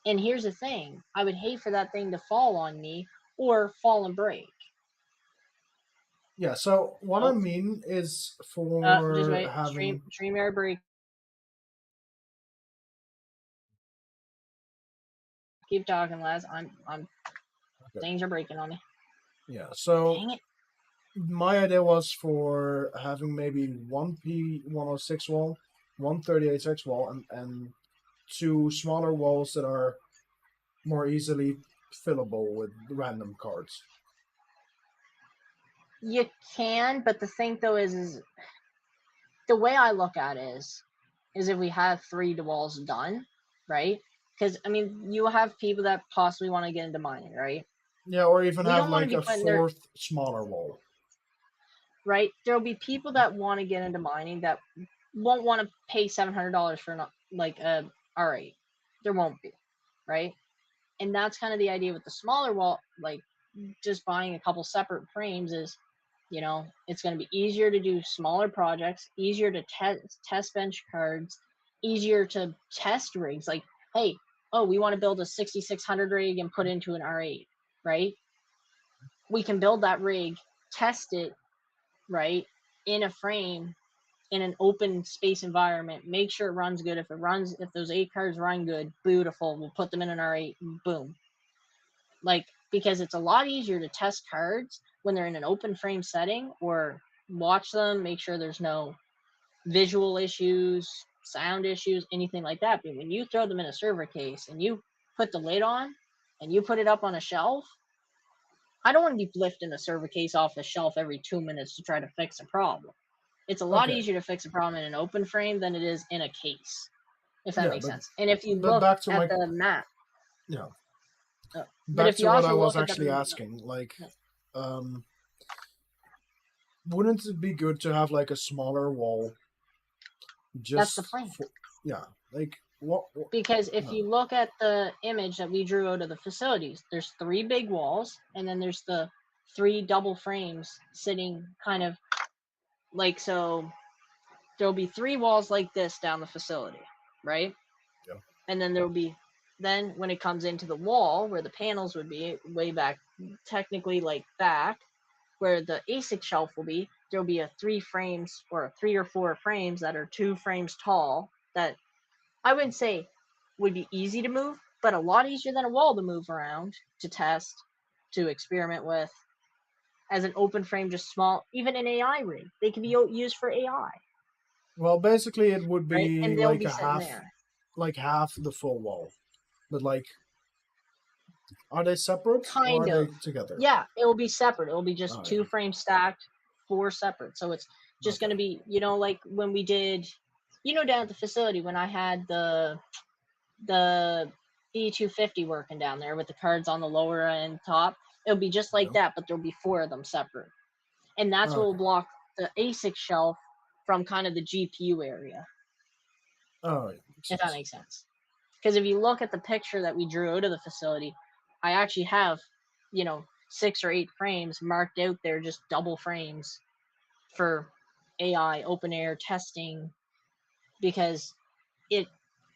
And here's the thing. I would hate for that thing to fall on me or fall and break. Yeah, so what I Oh, mean is just for wait. having. Stream air break. Keep talking, Laz. I'm Okay. things are breaking on me. Yeah, so Dang it. my idea was for having maybe one P106 wall, one 38X wall, and 2 smaller walls that are more easily fillable with random cards. You can, but the thing though is the way I look at it is if we have 3 walls done, right? Because I mean, you have people that possibly want to get into mining, right? Yeah, or even We have don't want to like be a putting their 4th smaller wall. right. There'll be people that want to get into mining that won't want to pay $700 for not like a R8. There won't be, right? And that's kind of the idea with the smaller wall, like just buying a couple separate frames is, it's going to be easier to do smaller projects, easier to test bench cards, easier to test rigs. Like, hey, oh, we want to build a 6600 rig and put into an R8, right? We can build that rig, test it, right, in a frame, in an open space environment, make sure it runs good. If those 8 cards run good, beautiful. We'll put them in an R8, boom. Like, because it's a lot easier to test cards when they're in an open frame setting or watch them, make sure there's no visual issues, sound issues, anything like that. But when you throw them in a server case and you put the lid on and you put it up on a shelf, I don't want to be lifting a server case off the shelf every 2 minutes to try to fix a problem. It's a lot Okay. easier to fix a problem in an open frame than it is in a case, if that Yeah, makes sense. And if you but look back to at my the map, yeah, but back if you to what I also was look at actually the, asking. Like, wouldn't it be good to have like a smaller wall? that's the Just plan. for, yeah, like what? Because if you look at the image that we drew out of the facilities, there's 3 big walls, and then there's the 3 double frames sitting kind of like, so there'll be 3 walls like this down the facility, right? Yeah. And then there'll be, then when it comes into the wall where the panels would be way back, technically like back, where the asic shelf will be, there'll be a 3 frames or 3 or 4 frames that are 2 frames tall that I wouldn't say would be easy to move, but a lot easier than a wall to move around, to test, to experiment with. As an open frame, just small, even an AI rig, they can be used for AI, Well, basically, it would right? be And they'll like be a sitting half, there. like half the full wall. But like, are they separate or Kind are they of. together? Yeah, it will be separate. It will be just Oh 2 frames stacked, 4 separate. So it's yeah. just going Okay. to be, like when we did, down at the facility when I had the E250 working down there with the cards on the lower and top. It'll be just like Yeah. that, but there'll be 4 of them separate. And that's what will Okay. block the ASIC shelf from kind of the GPU area, Oh, yeah. Makes if that sense. makes sense. Because if you look at the picture that we drew out of the facility, I actually have, 6 or 8 frames marked out there, just double frames for AI open air testing, because it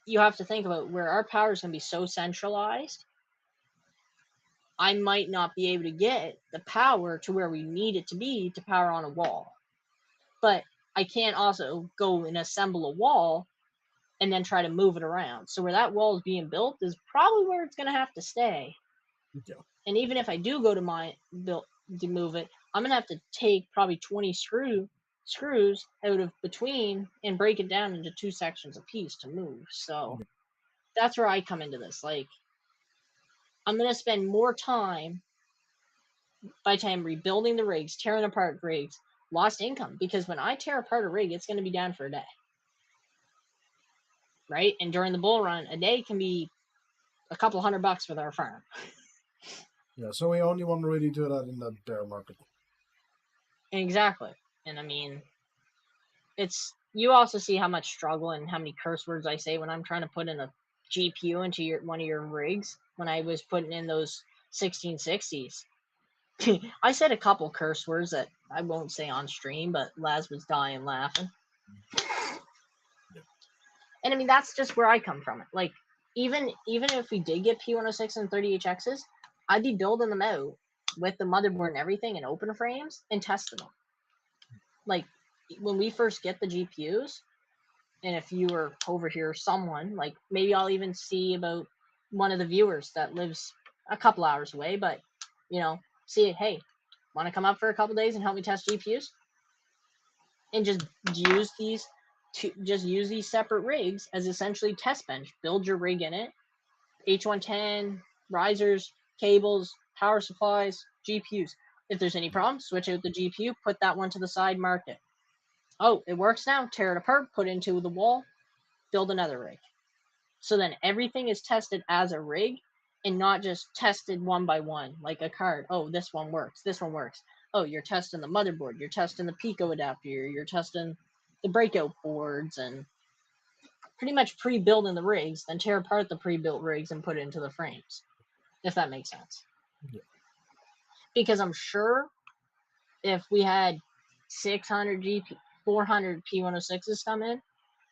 you have to think about where our power is going to be so centralized. I might not be able to get the power to where we need it to be to power on a wall. But I can't also go and assemble a wall and then try to move it around. So where that wall is being built is probably where it's going to have to stay. Yeah. And even if I do go to to move it, I'm going to have to take probably 20 screws out of between and break it down into 2 sections a piece to move. So that's where I come into this. Like, I'm going to spend more time by time rebuilding the rigs, tearing apart rigs, lost income, because when I tear apart a rig, it's going to be down for a day, right? And during the bull run, a day can be a couple $100 with our farm. Yeah. So we only want to really do that in the bear market. Exactly. And I mean, you also see how much struggle and how many curse words I say when I'm trying to put in a GPU into one of your rigs. When I was putting in those 1660s, I said a couple curse words that I won't say on stream, but Laz was dying laughing. Yeah. And I mean, that's just where I come from. It like, even if we did get P106 and 30HXs, I'd be building them out with the motherboard and everything in open frames and testing them. Like, when we first get the GPUs, and if you were over here, someone, like, maybe I'll even see about one of the viewers that lives a couple hours away, but see, hey, want to come up for a couple days and help me test GPUs, and just use these separate rigs as essentially test bench. Build your rig in it, H110 risers, cables, power supplies, GPUs. If there's any problems, switch out the GPU, put that one to the side, mark it. Oh, it works now. Tear it apart, put it into the wall, build another rig. So then everything is tested as a rig and not just tested one by one, like a card. Oh, this one works. This one works. Oh, you're testing the motherboard. You're testing the Pico adapter. You're testing the breakout boards, and pretty much pre-building the rigs, then tear apart the pre-built rigs and put it into the frames, if that makes sense. Yeah. Because I'm sure if we had 600 400 P106s come in,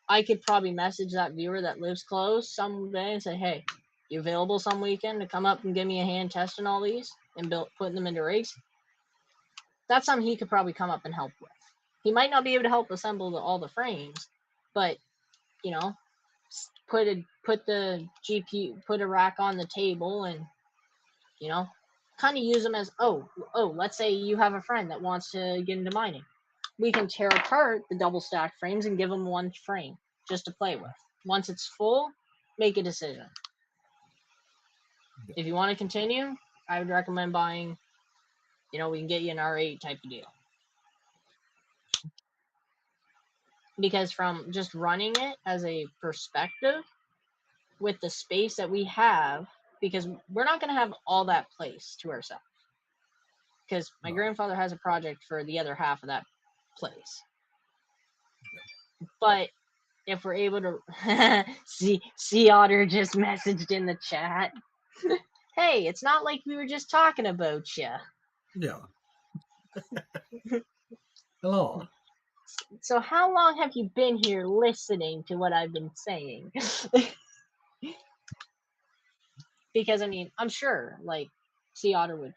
I could probably message that viewer that lives close someday and say, hey, you available some weekend to come up and give me a hand testing all these and putting them into rigs? That's something he could probably come up and help with. He might not be able to help assemble all the frames, but put the GPU, put a rack on the table, and kind of use them as let's say you have a friend that wants to get into mining. We can tear apart the double stacked frames and give them one frame just to play with. Once it's full, make a decision. Yeah. If you want to continue, I would recommend buying, we can get you an R8 type of deal. Because from just running it as a perspective, with the space that we have, because we're not going to have all that place to ourselves. Because my grandfather has a project for the other half of that place. Yeah. But if we're able to see Otter just messaged in the chat. Hey, it's not like we were just talking about you. Yeah. Hello. So how long have you been here listening to what I've been saying? Because I mean, I'm sure like Sea Otter would,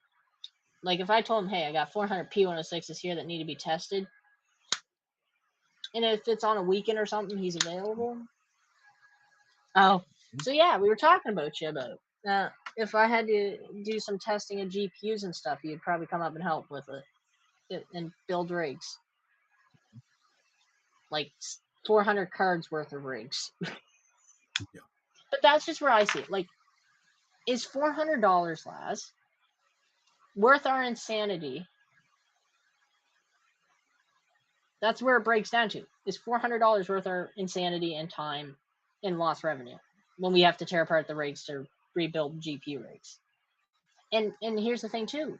like if I told him, hey, I got 400 P106s here that need to be tested, and if it's on a weekend or something, he's available. Oh, so yeah, we were talking about you about if I had to do some testing of GPUs and stuff, you'd probably come up and help with it and build rigs, like 400 cards worth of rigs. Yeah. But that's just where I see it. Like, is $400, Laz, worth our insanity? That's where it breaks down to. Is $400 worth our insanity and time and lost revenue when we have to tear apart the rigs to rebuild GPU rigs? And here's the thing too.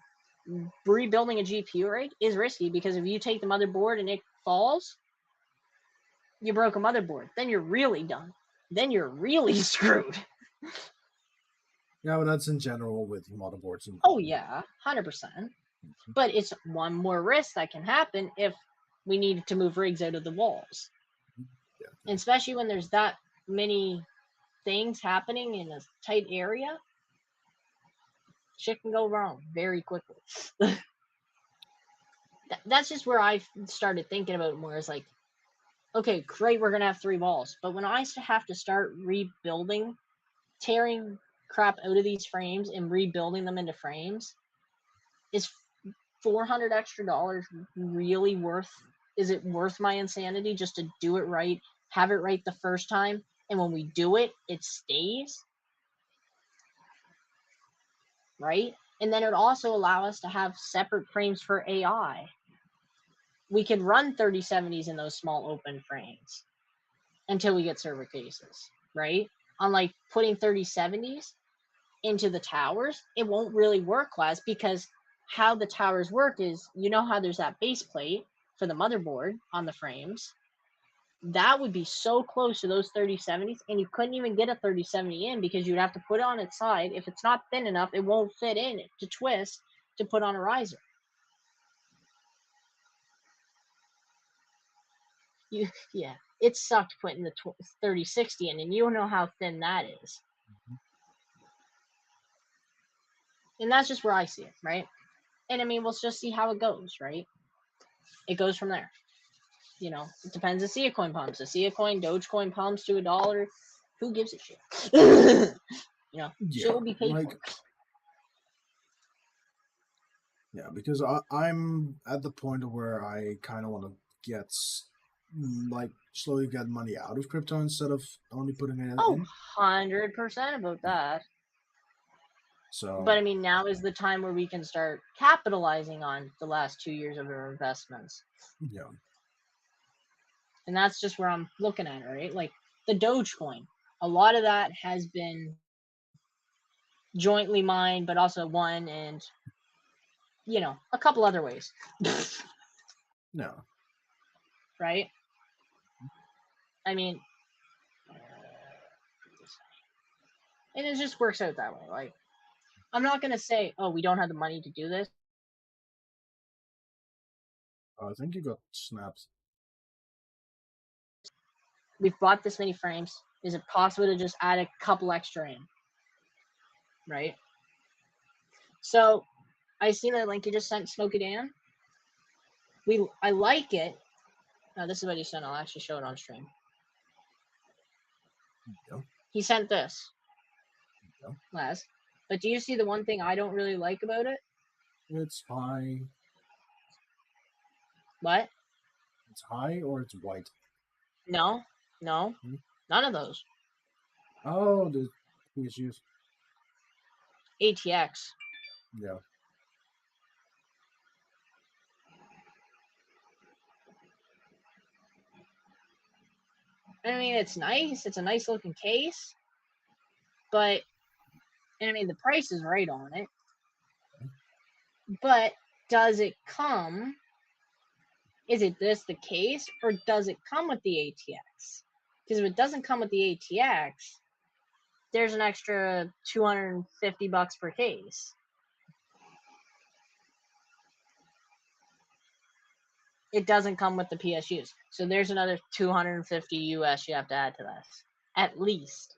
Rebuilding a GPU rig is risky because if you take the motherboard and it falls, you broke a motherboard. Then you're really done. Then you're really screwed. Yeah, but that's in general with motherboards. And Oh yeah, 100%. But it's one more risk that can happen if we need to move rigs out of the walls. Yeah. And especially when there's that many things happening in a tight area, shit can go wrong very quickly. That's just where I started thinking about it more. Is like, okay, great, we're gonna have 3 walls, but when I have to start rebuilding, tearing crap out of these frames and rebuilding them into frames, is $400 extra really worth? Is it worth my insanity just to do it right, have it right the first time, and when we do it, it stays right? And then it would also allow us to have separate frames for AI. We could run 3070s in those small open frames until we get server cases, right? Unlike putting 3070s into the towers, it won't really work, class, because how the towers work is, you know how there's that base plate for the motherboard on the frames. That would be so close to those 3070s, and you couldn't even get a 3070 in because you'd have to put it on its side. If it's not thin enough, it won't fit in to twist to put on a riser. Yeah, it sucked putting the 3060 in, and you don't know how thin that is. And that's just where I see it, right? And I mean, we'll just see how it goes, right? It goes from there. You know, it depends. The Sia coin pumps. The Sia coin, Dogecoin pumps to $1. Who gives a shit? You know, shit will be paid like, for. Yeah, because I'm at the point where I kind of want to get, like, slowly get money out of crypto instead of only putting it Oh, in. 100% about that. So, But I mean, now is the time where we can start capitalizing on the last 2 years of our investments. yeah. And that's just where I'm looking at it, right? Like the Dogecoin, a lot of that has been jointly mined, but also won, and you know, a couple other ways. No. Right? I mean, and it just works out that way. Like, I'm not gonna say, oh, we don't have the money to do this. I think you got snapped. We've bought this many frames. Is it possible to just add a couple extra in? Right? So I see that link you just sent, Smokey Dan. I like it. No, this is what he sent. I'll actually show it on stream. Yeah. He sent this. Yeah. Laz. But do you see the one thing I don't really like about it? It's high. What? It's high or it's white? No. None of those. Oh, the issues. ATX. Yeah. I mean, it's nice. It's a nice looking case. But, I mean, the price is right on it. But does it come? Is it this the case, or does it come with the ATX? Because if it doesn't come with the ATX, there's an extra $250 per case. it doesn't come with the PSUs. So there's another 250 US you have to add to this, at least.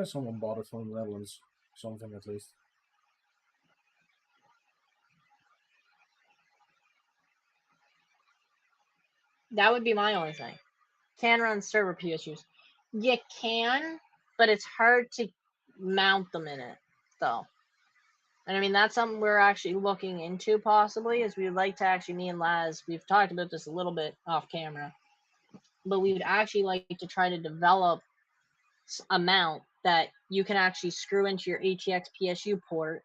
Someone bought it from the Netherlands. Something at least. That would be my only thing. Can run server PSUs. You can, but it's hard to mount them in it, though. And I mean, that's something we're actually looking into possibly, is we'd like to actually, me and Laz, we've talked about this a little bit off camera, but we would actually like to try to develop a mount that you can actually screw into your ATX PSU port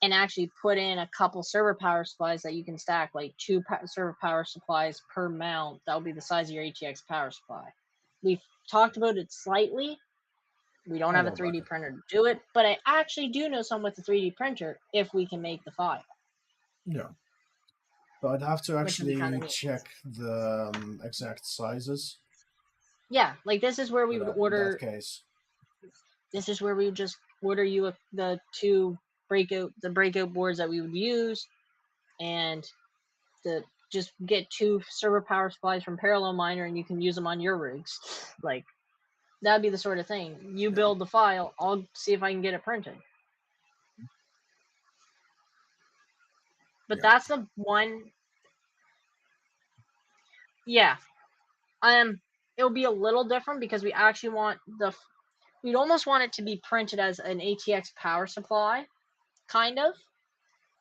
and actually put in a couple server power supplies that you can stack, like 2 server power supplies per mount. That will be the size of your ATX power supply. We've talked about it slightly. We don't have a 3D printer to do it, but I actually do know some with the 3D printer if we can make the file. Yeah. So I'd have to actually check the exact sizes. Yeah, like this is where we would order. In that case. This is where we would just order you the 2 breakout boards that we would use, and just get 2 server power supplies from Parallel Miner, and you can use them on your rigs. Like, that'd be the sort of thing. You build the file, I'll see if I can get it printed. But that's the one. Yeah. It'll be a little different because we actually want we'd almost want it to be printed as an ATX power supply, kind of,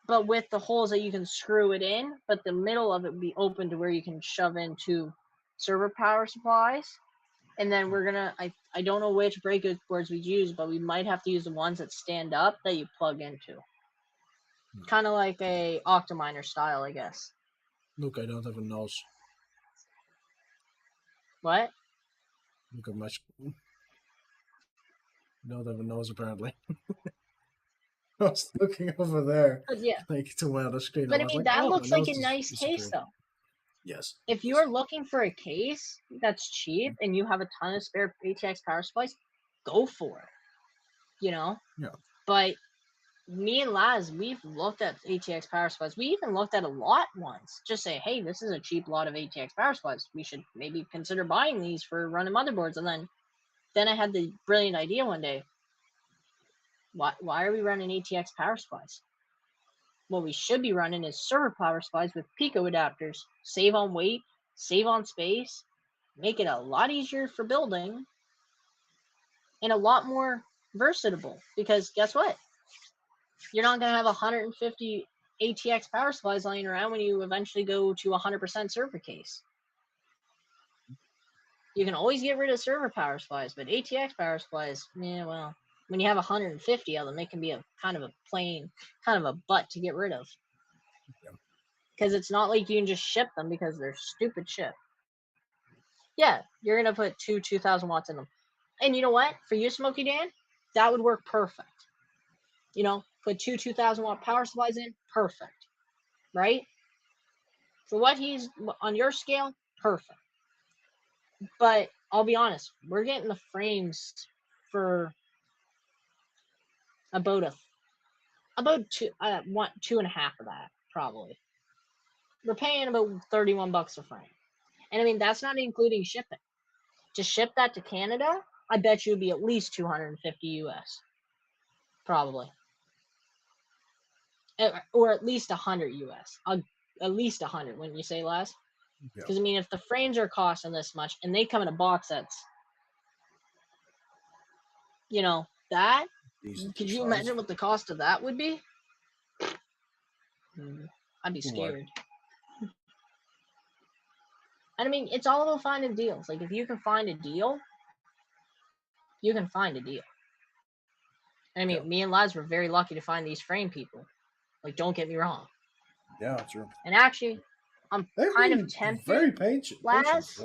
but with the holes that you can screw it in, but the middle of it would be open to where you can shove in 2 server power supplies. And then we're gonna, I don't know which breakout boards we use, but we might have to use the ones that stand up that you plug into. Kind of like a Octominer style, I guess. Look, I don't have a nose. What? Look at my... I don't have a nose, apparently. I was looking over there, like to my other screen. But I mean, that looks like a nice case, though. Yes. If you're looking for a case that's cheap and you have a ton of spare ATX power supplies, go for it. You know? Yeah. But me and Laz, we've looked at ATX power supplies. We even looked at a lot once. Just say, hey, this is a cheap lot of ATX power supplies. We should maybe consider buying these for running motherboards. And then I had the brilliant idea one day. Why are we running ATX power supplies? What we should be running is server power supplies with Pico adapters. Save on weight, save on space, make it a lot easier for building, and a lot more versatile. Because guess what? You're not going to have 150 ATX power supplies lying around when you eventually go to 100% server case. You can always get rid of server power supplies, but ATX power supplies, yeah, well, when you have 150 of them, it can be a kind of a butt to get rid of. Because it's not like you can just ship them because they're stupid ship. Yeah, you're going to put 2,000 watts in them. And you know what? For you, Smokey Dan, that would work perfect. You know, put 2,000 watt power supplies in, perfect. Right? For what he's on your scale, perfect. But I'll be honest, we're getting the frames for about 2.5 of that, probably. We're paying about $31 a frame. And I mean, that's not including shipping. To ship that to Canada, I bet you it'd be at least 250 US. Probably. Or at least 100 US. At least 100, wouldn't you say, Laz? Because, I mean, if the frames are costing this much, and they come in a box that's, you know, that, could you imagine what the cost of that would be? I'd be scared. And I mean, it's all about finding deals. Like, if you can find a deal, you can find a deal. I mean, me and Laz were very lucky to find these frame people. Like, don't get me wrong. Yeah, true. And actually, I'm kind of tempted. Very patient. Laz.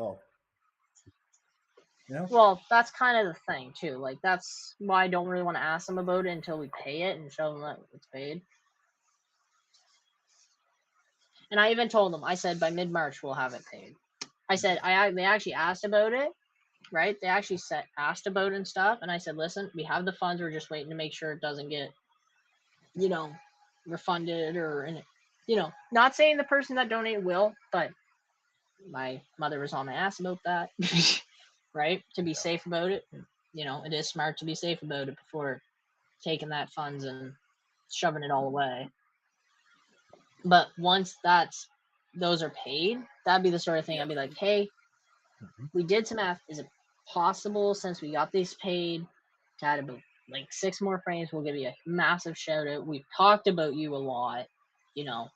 Yeah. Well, that's kind of the thing, too. Like, that's why I don't really want to ask them about it until we pay it and show them that it's paid. And I even told them, I said, by mid-March, we'll have it paid. I said, they actually asked about it, right? They actually asked about it and stuff, and I said, listen, we have the funds. We're just waiting to make sure it doesn't get, you know, refunded or, you know, not saying the person that donated will, but my mother was on my ass about that, right? To be safe about it. You know, it is smart to be safe about it before taking that funds and shoving it all away. But once those are paid, that'd be the sort of thing I'd be like, hey, we did some math. Is it possible, since we got these paid, to add about like 6 more frames? We'll give you a massive shout out. We've talked about you a lot, you know.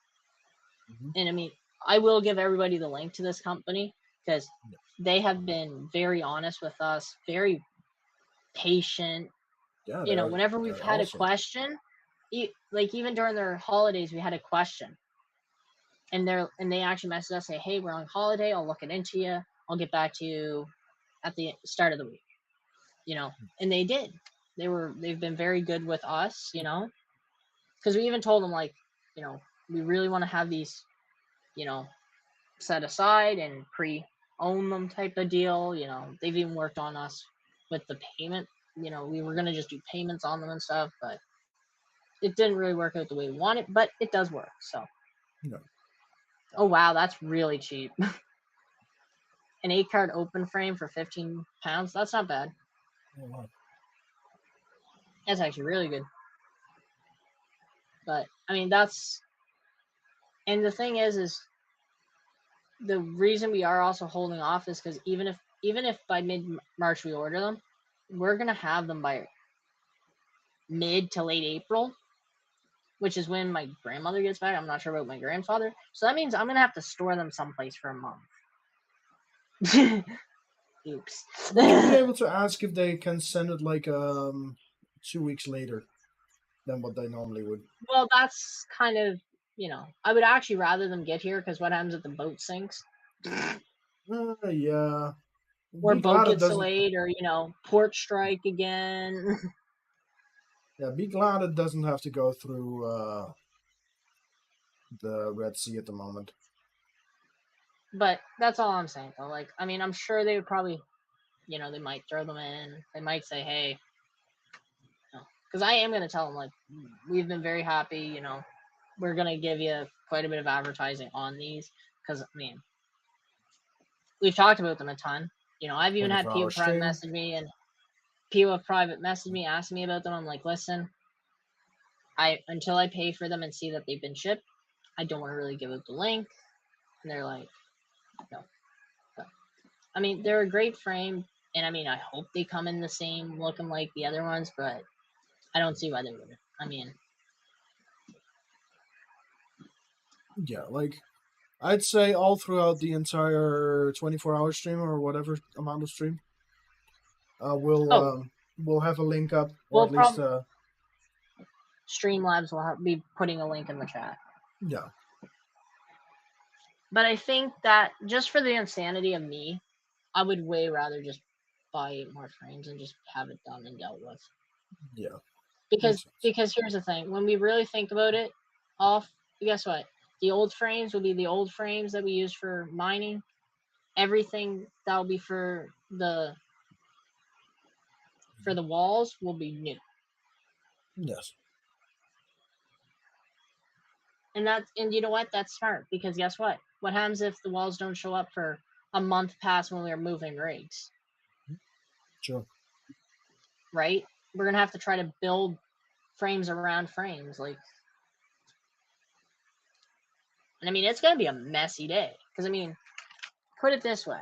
And I mean, I will give everybody the link to this company because they have been very honest with us, very patient. Yeah, you know, whenever we've had awesome. a question, like even during their holidays, we had a question, and they actually messaged us, say, hey, we're on holiday. I'll look it into you. I'll get back to you at the start of the week. You know, and they did. They've been very good with us. You know, because we even told them, like, you know, we really want to have these, you know, set aside and pre-own them type of deal. You know, they've even worked on us with the payment. You know, we were going to just do payments on them and stuff, but it didn't really work out the way we wanted, but it does work. So, oh wow, that's really cheap. An 8-card open frame for £15. That's not bad. Oh, wow. That's actually really good. But I mean, and the thing is the reason we are also holding off is because even if by mid-March we order them, we're gonna have them by mid to late April, which is when my grandmother gets back. I'm not sure about my grandfather, so that means I'm gonna have to store them someplace for a month. Oops. Would you be able to ask if they can send it like 2 weeks later than what they normally would? Well, that's kind of, you know, I would actually rather them get here, because what happens if the boat sinks? Yeah. Or Be boat glad it gets doesn't. delayed, or, you know, port strike again. Yeah, be glad it doesn't have to go through the Red Sea at the moment. But that's all I'm saying, though. Like, I mean, I'm sure they would probably, you know, they might throw them in. They might say, hey, because I am going to tell them, like, we've been very happy, you know, we're going to give you quite a bit of advertising on these, because, I mean, we've talked about them a ton. You know, I've even had people private message me, and people have private messaged me, asking me about them. I'm like, listen, until I pay for them and see that they've been shipped, I don't want to really give out the link. And they're like, no. I mean, they're a great frame, and I mean, I hope they come in the same looking like the other ones, but I don't see why they wouldn't. I mean, yeah, like I'd say all throughout the entire 24-hour stream or whatever amount of stream, we'll have a link up, or at least Streamlabs will be putting a link in the chat. Yeah. But I think that just for the insanity of me, I would way rather just buy 8 more frames and just have it done and dealt with. Yeah. Because here's the thing, when we really think about it, guess what? The old frames will be the old frames that we use for mining. Everything that'll be for the walls will be new. Yes. And you know what? That's smart, because guess what? What happens if the walls don't show up for a month past when we are moving rigs? Sure. Right? We're gonna have to try to build frames around frames, like. And I mean, it's gonna be a messy day, because I mean, put it this way: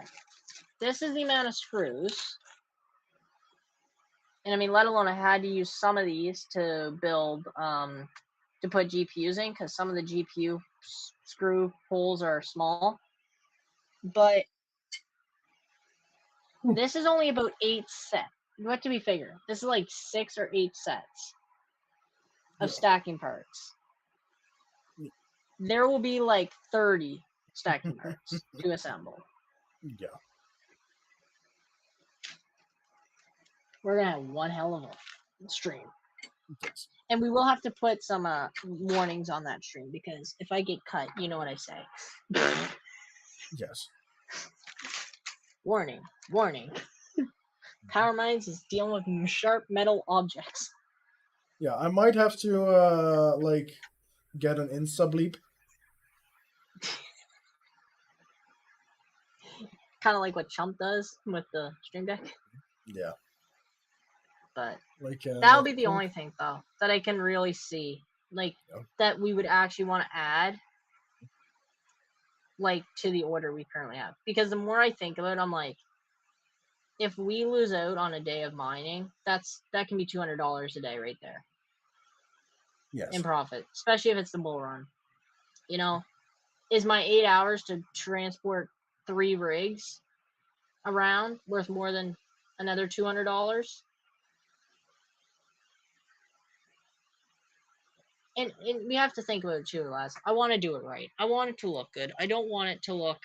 this is the amount of screws, and I mean, let alone I had to use some of these to build, to put GPUs in, because some of the GPU screw holes are small. But this is only about 8 sets. What do we figure? This is like 6 or 8 sets of stacking parts. There will be like 30 stacking parts to assemble. Yeah. We're gonna have one hell of a stream. Yes. And we will have to put some warnings on that stream, because if I get cut, you know what I say. Yes. Warning. Powermines is dealing with sharp metal objects. Yeah, I might have to like get an insta bleep. Kind of like what Chump does with the stream deck. Yeah, But like that'll be the only thing though that I can really see, like yeah. that we would actually want to add, like to the order we currently have. Because the more I think of it, I'm like, if we lose out on a day of mining, that can be $200 a day right there in Yes. profit, especially if it's the bull run. You know, is my 8 hours to transport 3 rigs around worth more than another $200? And we have to think about it too, lads. I want to do it right. I want it to look good. I don't want it to look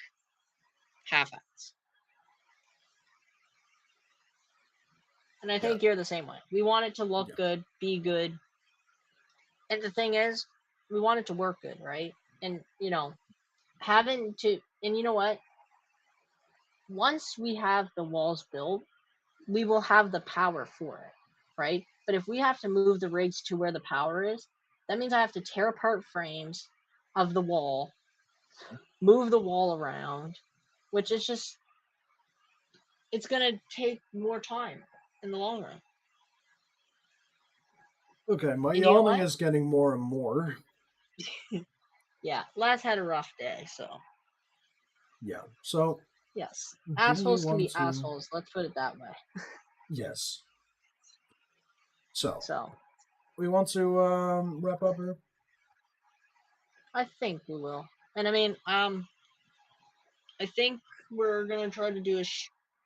half-assed. And I think you're the same way. We want it to look good, be good. And the thing is, we want it to work good, right? And, you know, having to, and you know what? Once we have the walls built, we will have the power for it, right? But if we have to move the rigs to where the power is, that means I have to tear apart frames of the wall, move the wall around, which is just, it's going to take more time in the long run. Okay, my And you know yawning what? is getting more and more. Yeah, Laz had a rough day, so. Yeah, so. Yes, Do we assholes can want be to? assholes. Let's put it that way. Yes. So, So, we want to wrap up here? I think we will. And I mean, I think we're gonna try to do a.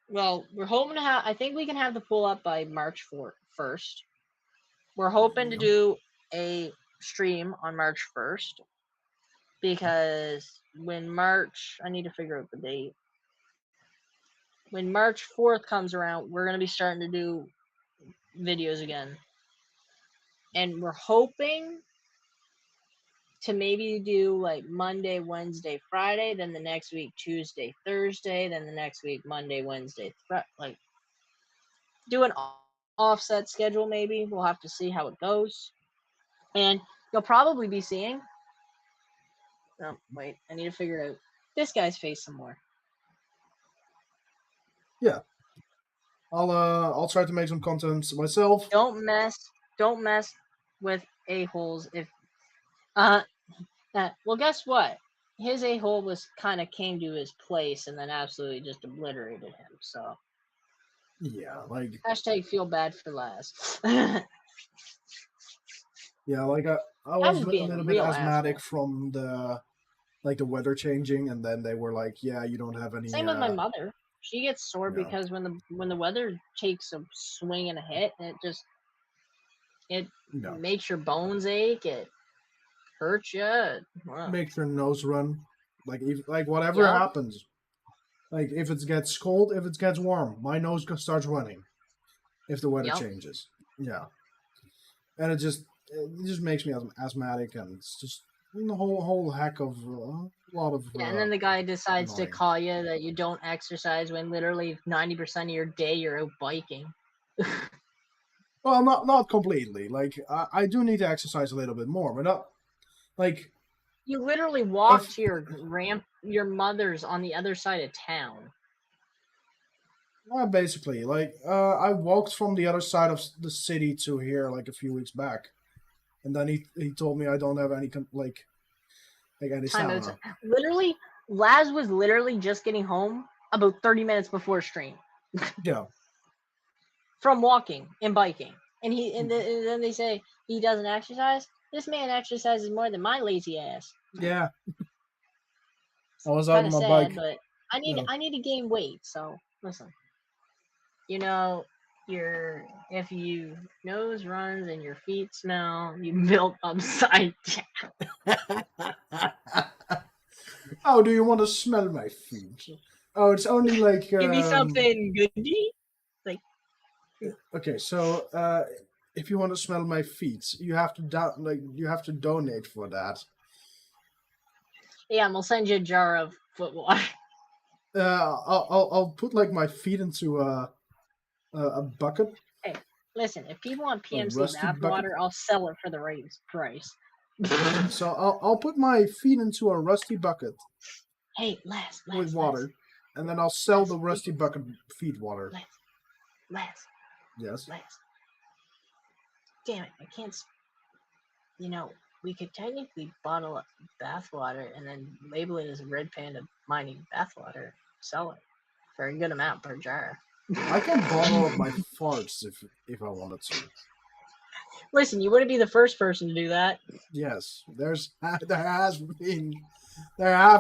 Well, we're hoping to have. I think we can have the pool up by March 1st. We're hoping to do a stream on March 1st because when March, I need to figure out the date. When March 4th comes around, we're gonna be starting to do videos again, and we're hoping to maybe do like Monday, Wednesday, Friday, then the next week Tuesday, Thursday, then the next week Monday, Wednesday, like do an offset schedule maybe. We'll have to see how it goes. And you'll probably be seeing oh wait, I need to figure out this guy's face some more. Yeah. I'll try to make some content myself. Don't mess with a-holes if well, guess what? His a-hole was kind of came to his place and then absolutely just obliterated him. So Yeah, like hashtag feel bad for Laz. yeah, like I was a being a little bit real asthmatic asshole. from the weather changing, and then they were like, "Yeah, you don't have any." Same with my mother. She gets sore No. because when the weather takes a swing and a hit, and it No. makes your bones ache. It hurts you. Wow. Makes your nose run. Like whatever happens. Like if it gets cold, if it gets warm, my nose starts running. If the weather changes, yeah, and it just makes me asthmatic, and it's just the whole heck of a lot of. Yeah, and then the guy decides annoying. to call you that you don't exercise when literally 90% of your day you're out biking. Well, not completely. Like I do need to exercise a little bit more, but not like you literally walk to your mother's on the other side of town. Basically, like I walked from the other side of the city to here like a few weeks back, and then he told me I don't have any like any stamina. Literally, Laz was literally just getting home about 30 minutes before stream. Yeah. From walking and biking, and then they say he doesn't exercise. This man exercises more than my lazy ass. Yeah. I was out on my bike. But I need to gain weight. So listen, you know, if you nose runs and your feet smell, you built upside down. Oh, do you want to smell my feet? Oh, it's only like give me something goody. Like okay, so if you want to smell my feet, you have to donate for that. Yeah, and we'll send you a jar of foot water. I'll put like my feet into a bucket. Hey, listen, if people want A PMC rusty bath bucket. water, I'll sell it for the right price. So I'll put my feet into a rusty bucket Hey, Les, with water, and then I'll sell the rusty bucket feed water. Les. Yes. Damn it, I can't. You know, we could technically bottle up bath water and then label it as Red Panda mining bath water, sell it for a good amount per jar. I can bottle up my farts if I wanted to. Listen, you wouldn't be the first person to do that. Yes, there have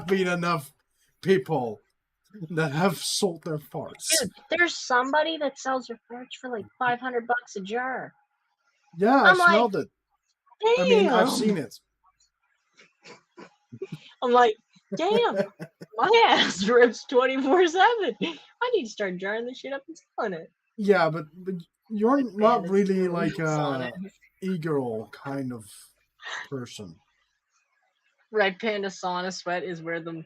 been enough people that have sold their farts. Dude, there's somebody that sells your farts for like $500 a jar. Yeah, I smelled it. Damn. I mean, I've seen it. I'm like, damn, my ass rips 24/7. I need to start jarring this shit up and selling it. Yeah, but you're not really like a e-girl kind of person. Red Panda sauna sweat is where the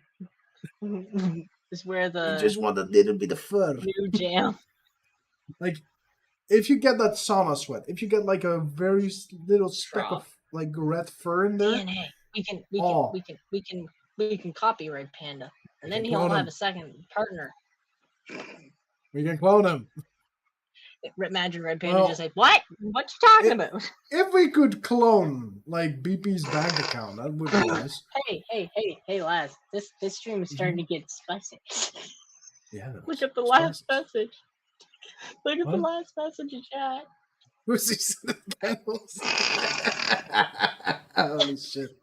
You just want a little bit of fur. New jam. Like, if you get that sauna sweat, if you get like a very little speck of like red fur in there, DNA. We can copy Red Panda, and then he'll have a second partner. We can clone him. Imagine Red Panda just like, what? What you talking about? If we could clone like BP's bank account, that would be nice. Hey, Laz, this stream is starting to get spicy. Yeah. Look at the last message. Look at the last message in chat. Who's these panels? Holy shit.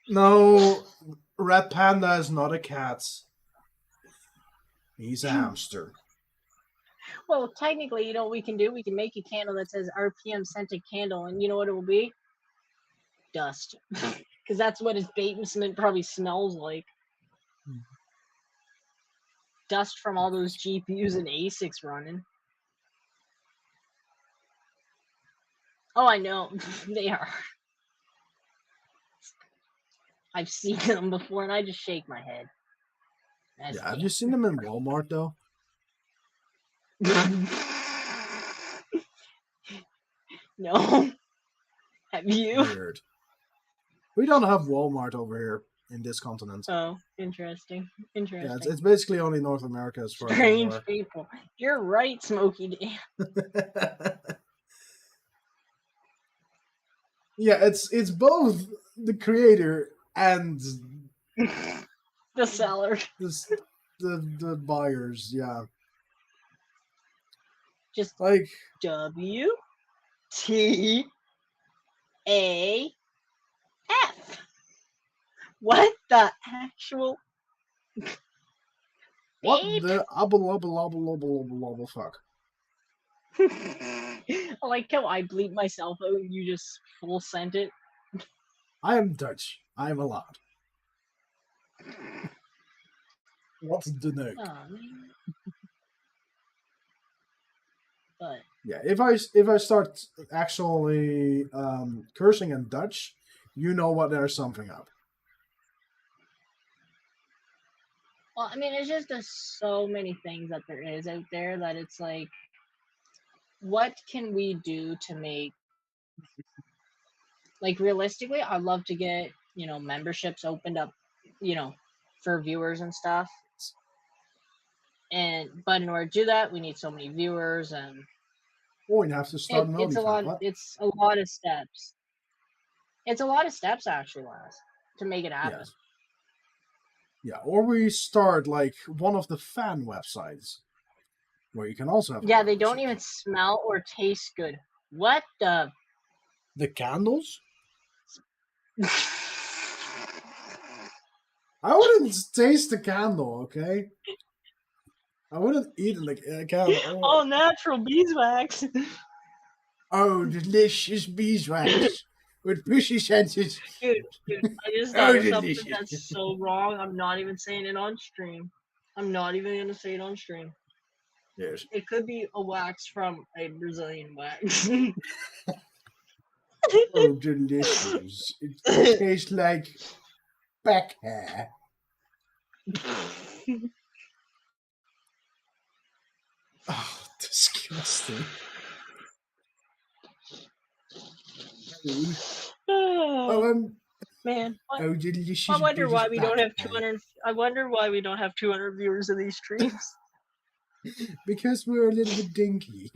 No, Red Panda is not a cat. He's a hamster. Well, technically, you know what we can do? We can make a candle that says RPM scented candle, and you know what it will be? Dust. Because that's what his bait and cement probably smells like. Dust from all those GPUs and ASICs running. Oh, I know. They are. I've seen them before, and I just shake my head. Yeah, have you seen them in Walmart, though? No. Have you? Weird. We don't have Walmart over here in this continent. Oh, interesting. Yeah, it's basically only North America as far as Strange people. You're right, Smokey Dan. Yeah, it's both the creator and the seller. The buyers, yeah. Just like WTAF. What the actual? What the abble fuck? I like how I bleep myself out and you just full sent it. I am Dutch. I am allowed. What's the neck? But yeah, if I start actually cursing in Dutch, you know what there's something up. Well, I mean, it's just there's so many things that there is out there that it's like, what can we do to make, like, realistically, I'd love to get, you know, memberships opened up, you know, for viewers and stuff. But in order to do that, we need so many viewers, and we'd have to start an it's a lot of steps. It's a lot of steps, actually, Laz, to make it happen. Yes. Yeah, or we start like one of the fan websites where you can also have. Yeah, they don't even smell or taste good. What the? The candles? I wouldn't taste the candle, okay? I wouldn't eat like a candle. Oh, natural beeswax. Oh, delicious beeswax with pushy senses. Dude, I just thought of something that's so wrong. I'm not even saying it on stream. I'm not even going to say it on stream. Yes. It could be a wax from a Brazilian wax. Oh, delicious. It tastes like back hair. Oh, Disgusting. Hey. Oh, man, Oh, delicious. I wonder why we don't have butterfly. 200. I wonder why we don't have 200 viewers of these streams. Because we're a little bit dinky.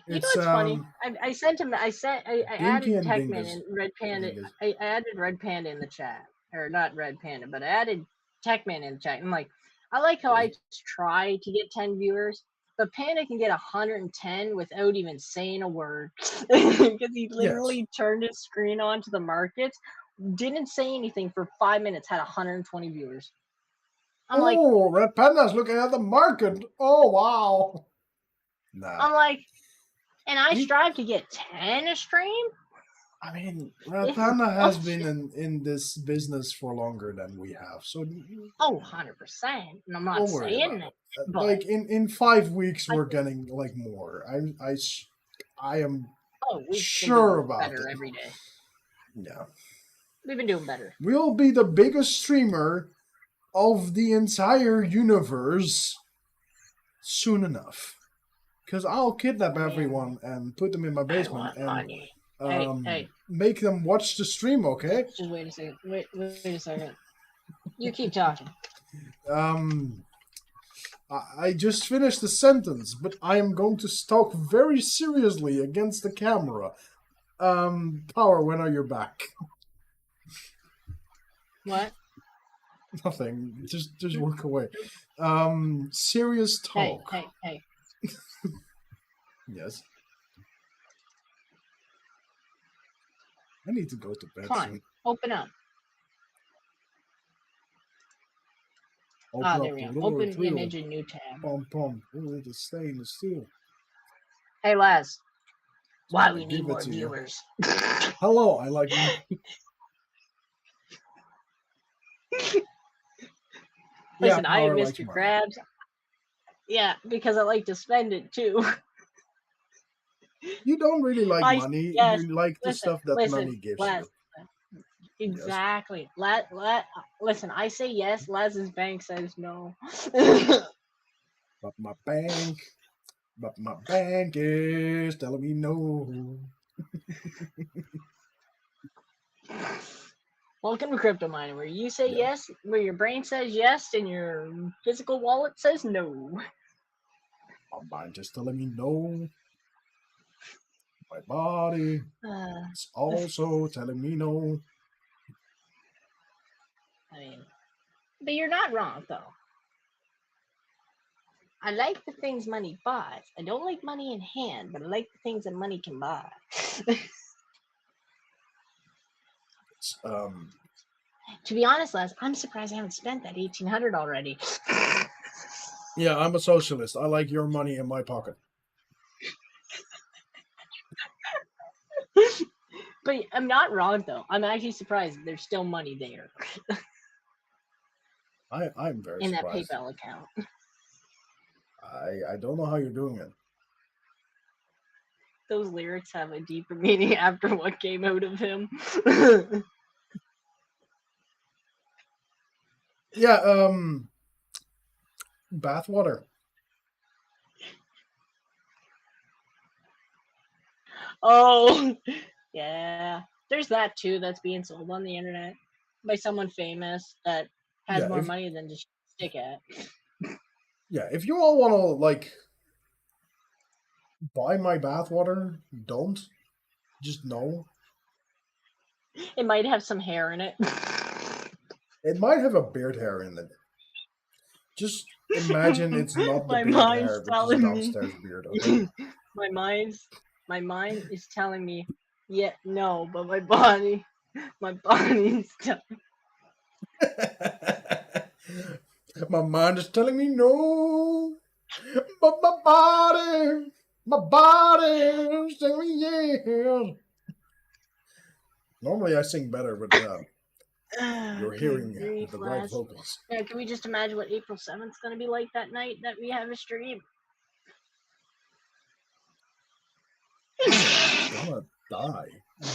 You know what's funny? I sent him. I Dinky added and Techman dingus. and Red Panda. Dingus. I added Red Panda in the chat, or not Red Panda, but I added Techman in the chat. I'm like, I like how I try to get 10 viewers, but Panda can get 110 without even saying a word because he literally turned his screen on to the markets, didn't say anything for 5 minutes, had 120 viewers. I'm like, Red Panda's looking at the market. Oh, wow. Nah. I'm like, and I strive to get 10 a stream. I mean, Red Panda has been in this business for longer than we have. So 100%. And I'm not saying that. But like in 5 weeks, we're getting like more. I am sure about better it. Every day. Yeah, we've been doing better. We'll be the biggest streamer of the entire universe soon enough. Because I'll kidnap everyone and put them in my basement and make them watch the stream, okay? Just wait a second. Wait a second. You keep talking. I just finished the sentence, but I am going to talk very seriously against the camera. Power, when are you back? What? Nothing. Just work away. Serious talk. Hey. Yes. I need to go to bed. Come on, open up. There we go. Open image in new tab. Pom. Oh, the stainless steel. Hey, Laz. Why we need more viewers? Hello, I like you. Listen, I am Mr. Krabs. Yeah, because I like to spend it too. You don't really like money. Yes, you like the stuff that money gives you. Exactly. Yes. Listen, I say yes. Laz's bank says no. But my bank is telling me no. Welcome to Crypto Mining, where you say yes, where your brain says yes, and your physical wallet says no. My mind is telling me no. My body is also telling me no. I mean, but you're not wrong, though. I like the things money buys. I don't like money in hand, but I like the things that money can buy. To be honest, Les, I'm surprised I haven't spent that $1,800 already. Yeah, I'm a socialist. I like your money in my pocket. But I'm not wrong, though. I'm actually surprised there's still money there. I'm very in surprised. that PayPal account. I don't know how you're doing it. Those lyrics have a deeper meaning after what came out of him. Yeah, bathwater. Oh, yeah. There's that too that's being sold on the internet by someone famous that has more money than just stick at. Yeah, if you all want to, like, buy my bathwater, don't. Just know. It might have some hair in it. It might have a beard hair in it. Just imagine it's not the beard hair, but just downstairs beard. Okay? My mind is telling me, yeah, no, but my body's telling me. My mind is telling me no, but my body is telling me yes. Normally I sing better, but you're hearing the right vocals. Yeah, can we just imagine what April 7th is going to be like that night that we have a stream? Gonna die.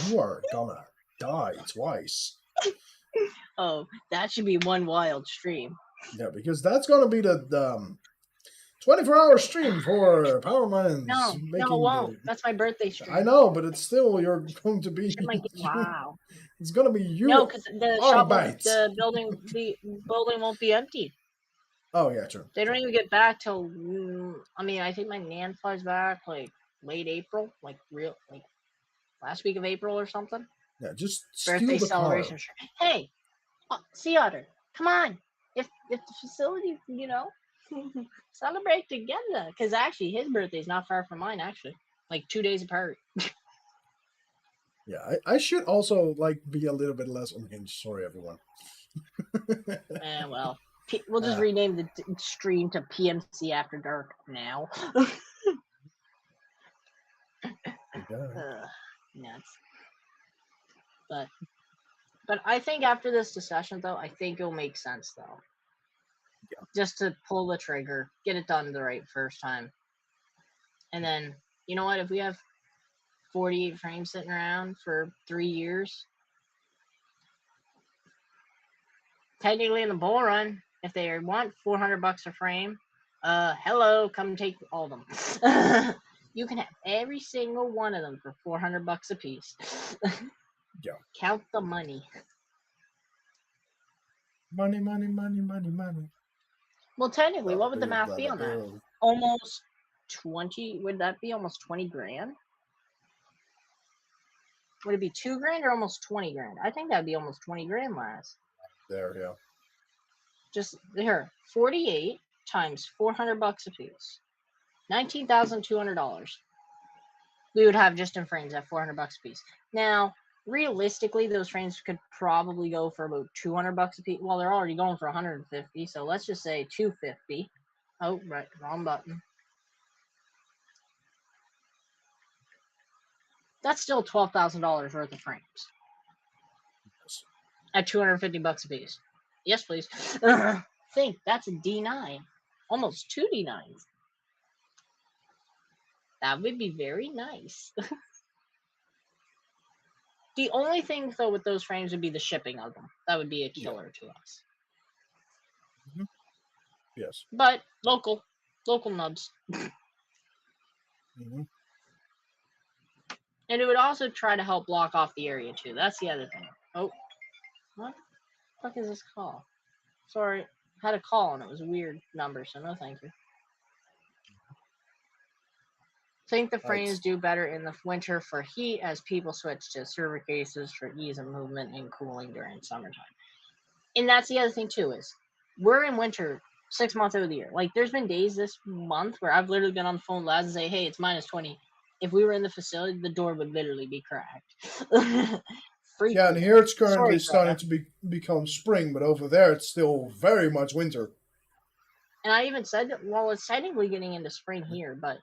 You are gonna die twice. Oh, that should be one wild stream. Yeah, because that's gonna be the 24-hour stream for Powermines No, it making won't. the. That's my birthday I stream. know, but it's still you're going to be. Shit might get wow. It's gonna be you No, because the on a shop won't, bite. the building won't be empty. Oh yeah, true. They don't even get back till. I mean, I think my nan flies back like late April, like last week of April or something. Yeah, just Birthday steal the car. celebration. Hey, Sea Otter, come on! If the facility, celebrate together. Because actually, his birthday is not far from mine. Actually, like 2 days apart. Yeah, I should also like be a little bit less unhinged. Sorry, everyone. Well, we'll just rename the stream to PMC After Dark now. Nuts. But I think after this discussion, though, I think it'll make sense, though. Yeah. Just to pull the trigger, get it done the right first time. And then, you know what? If we have 48 frames sitting around for 3 years, technically in the bull run, if they want $400 a frame, hello, come take all of them. You can have every single one of them for $400 a piece. Yeah. Count the money. Money, money, money, money, money. Well, technically, what would the math be on that? Almost 20. Would that be almost 20 grand? Would it be 2 grand or almost 20 grand? I think that'd be almost 20 grand, Laz. There, yeah. Just here, 48 times $400 a piece, $19,200. We would have just in frames at $400 a piece. Now, realistically, those frames could probably go for about $200 a piece. Well, they're already going for 150, so let's just say 250. Oh, right, wrong button. That's still $12,000 worth of frames at $250 a piece. Yes, please. Think that's a D9, almost 2 D9s. That would be very nice. The only thing, though, with those frames would be the shipping of them. That would be a killer to us. Mm-hmm. Yes. But local nubs. Mm-hmm. And it would also try to help block off the area, too. That's the other thing. Oh, what the fuck is this call? Sorry, I had a call and it was a weird number, so no thank you. Think the frames do better in the winter for heat as people switch to server cases for ease of movement and cooling during summertime. And that's the other thing too, is we're in winter 6 months out of the year. Like there's been days this month where I've literally been on the phone with Laz and say, hey, it's minus 20. If we were in the facility, the door would literally be cracked. Yeah, and here it's currently starting to become spring, but over there it's still very much winter. And I even said, well, it's technically getting into spring here, but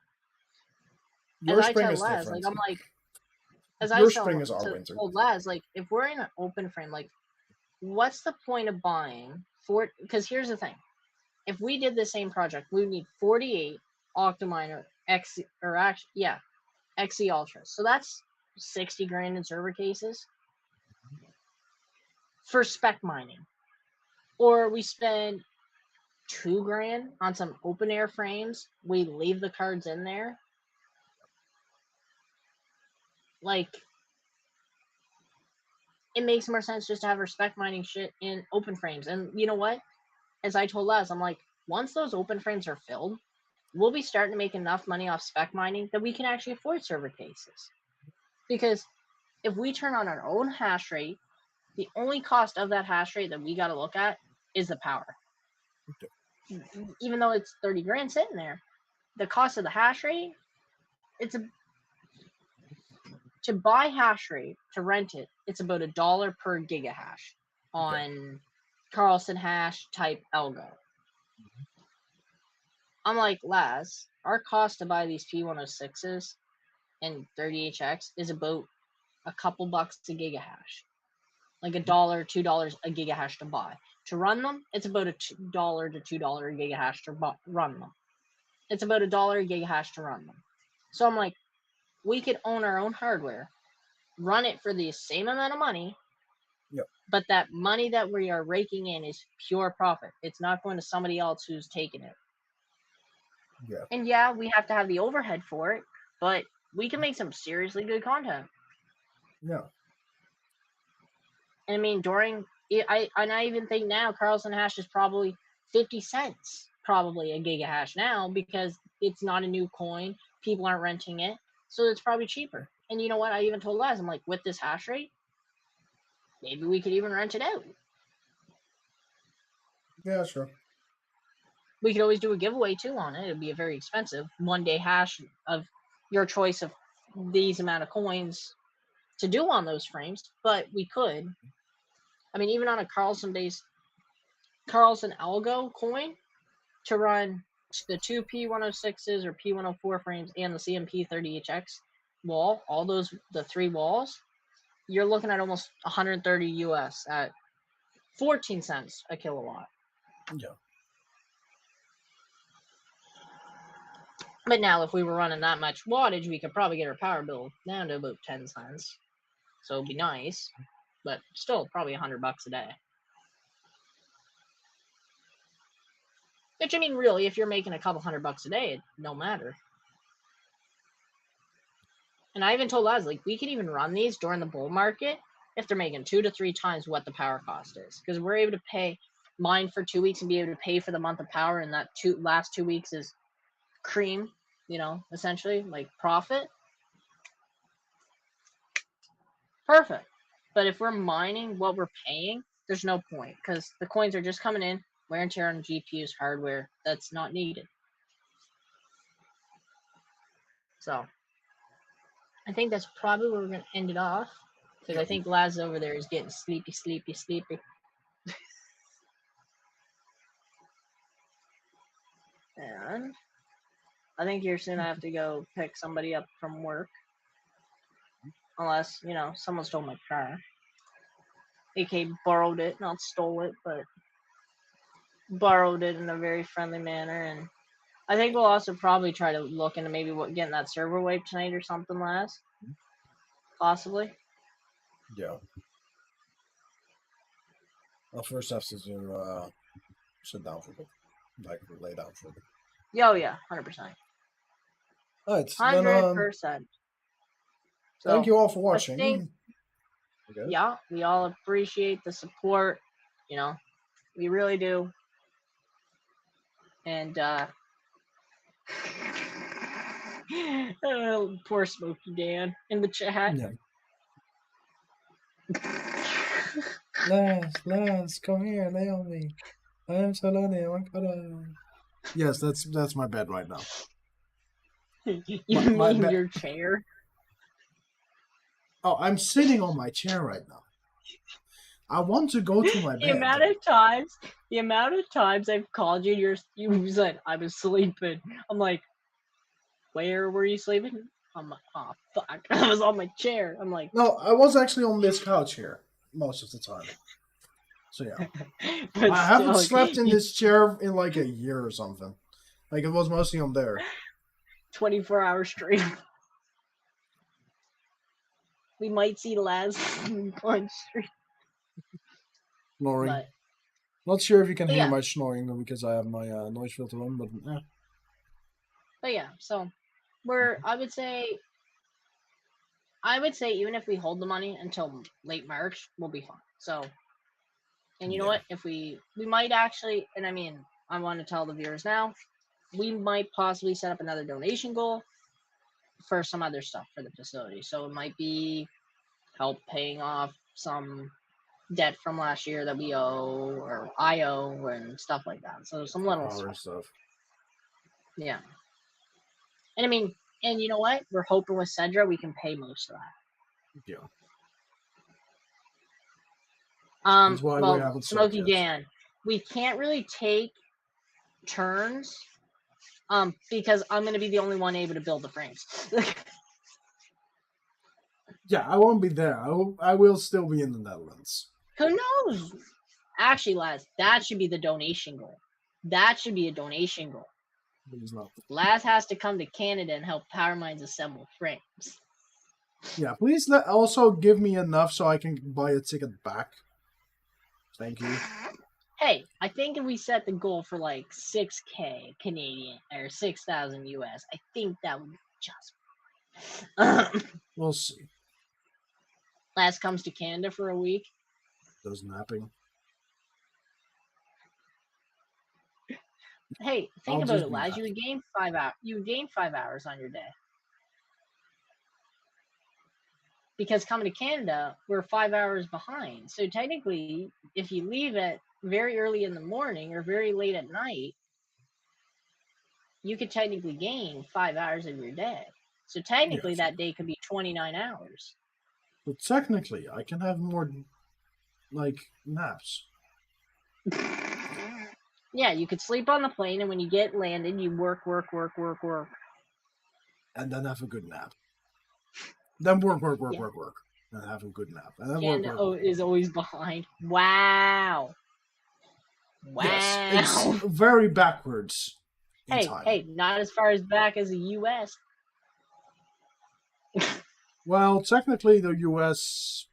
your as spring I tell is Laz, different. like I'm like, as your I spring is our winter. told Laz, like if we're in an open frame, like what's the point of buying for? Because here's the thing: if we did the same project, we would need 48 Octominer XE Ultras. So that's 60 grand in server cases for spec mining, or we spend 2 grand on some open air frames. We leave the cards in there. Like, it makes more sense just to have our spec mining shit in open frames. And you know what? As I told Les, I'm like, once those open frames are filled, we'll be starting to make enough money off spec mining that we can actually afford server cases. Because if we turn on our own hash rate, the only cost of that hash rate that we got to look at is the power. Okay. Even though it's 30 grand sitting there, the cost of the hash rate, to buy hash rate, to rent it, it's about $1 per gigahash on Carlson hash type algo. Mm-hmm. I'm like, Laz, our cost to buy these P106s and 30HX is about a couple bucks a gigahash. Like $1, $2 a gigahash to buy. To run them, it's about $1 to $2 a gigahash to run them. It's about $1 a gigahash to run them. So I'm like, we could own our own hardware, run it for the same amount of money, But that money that we are raking in is pure profit. It's not going to somebody else who's taking it. Yeah. And yeah, we have to have the overhead for it, but we can make some seriously good content. Yeah. And I mean, I even think now Carlson hash is probably 50 cents, probably a gigahash now, because it's not a new coin. People aren't renting it, so it's probably cheaper. And you know what? I even told Les, I'm like, with this hash rate, maybe we could even rent it out. Yeah, sure. We could always do a giveaway too on it. It'd be a very expensive 1-day hash of your choice of these amount of coins to do on those frames, but we could. I mean, even on a Carlson algo coin to run the two P106s or P104 frames and the CMP 30HX wall, all those, the 3 walls, you're looking at almost 130 US at 14 cents a kilowatt. Yeah. But now, if we were running that much wattage, we could probably get our power bill down to about 10 cents. So it'd be nice, but still probably $100 a day. Which, I mean, really, if you're making a couple $100 a day, it no matter. And I even told Les, like, we could even run these during the bull market if they're making 2 to 3 times what the power cost is. Because we're able to pay mine for 2 weeks and be able to pay for the month of power, and that last 2 weeks is cream, you know, essentially, like profit. Perfect. But if we're mining what we're paying, there's no point, because the coins are just coming in, wear and tear on GPUs, hardware that's not needed. So I think that's probably where we're going to end it off, because I think Laz over there is getting sleepy. And I think you're soon I have to go pick somebody up from work. Unless, you know, someone stole my car. AK borrowed it, not stole it, but borrowed it in a very friendly manner. And I think we'll also probably try to look into maybe getting that server wipe tonight or something, Laz. Possibly. Yeah. I'll first have to sit down for a bit. Like, lay down for a bit. Oh, yeah, 100%. Alright, 100%. So, thank you all for watching. Think, yeah, we all appreciate the support. You know, we really do. And, oh, poor Smokey Dan in the chat. Yeah. Lance, come here, lay on me. I am so lonely. I want to. Yes, that's my bed right now. You mean your chair? Oh, I'm sitting on my chair right now. I want to go to my bed. The amount of times I've called you, you said I was sleeping. I'm like, where were you sleeping? I'm like, oh fuck, I was on my chair. I'm like, no, I was actually on this couch here most of the time. So yeah, I haven't slept in this chair in like a year or something. Like, it was mostly on there. 24 hours straight. We might see Laz on stream. Snoring. But, not sure if you can hear my snoring because I have my noise filter on, but yeah. But yeah, so I would say even if we hold the money until late March, we'll be fine. So, and you know what? If we might actually, and I mean, I want to tell the viewers now, we might possibly set up another donation goal for some other stuff for the facility. So it might be help paying off some debt from last year that we owe, or I owe, and stuff like that. So some little stuff. Yeah. And I mean, and you know what? We're hoping with Cedra we can pay most of that. Yeah. Well, Smokey Dan, we can't really take turns, because I'm going to be the only one able to build the frames. Yeah, I won't be there. I will still be in the Netherlands. Who knows? Actually, Laz, that should be the donation goal. That should be a donation goal. Laz has to come to Canada and help Powermines assemble frames. Yeah, please also give me enough so I can buy a ticket back. Thank you. Hey, I think if we set the goal for like 6K Canadian or 6,000 US, I think that would be just. We'll see. Laz comes to Canada for a week. Does napping. Hey, think I'll about just it, be Laz. happy. You would gain 5 hours. You would gain 5 hours on your day. Because coming to Canada, we're 5 hours behind. So technically, if you leave at very early in the morning or very late at night, you could technically gain 5 hours of your day. So technically, that day could be 29 hours. But technically, I can have more, like, naps. Yeah, you could sleep on the plane, and when you get landed, you work. And then have a good nap. Then work. And have a good nap. And then Canada work. is always behind. Wow. Yes, it's very backwards. Hey, not as far as back as the U.S. Well, technically, the U.S.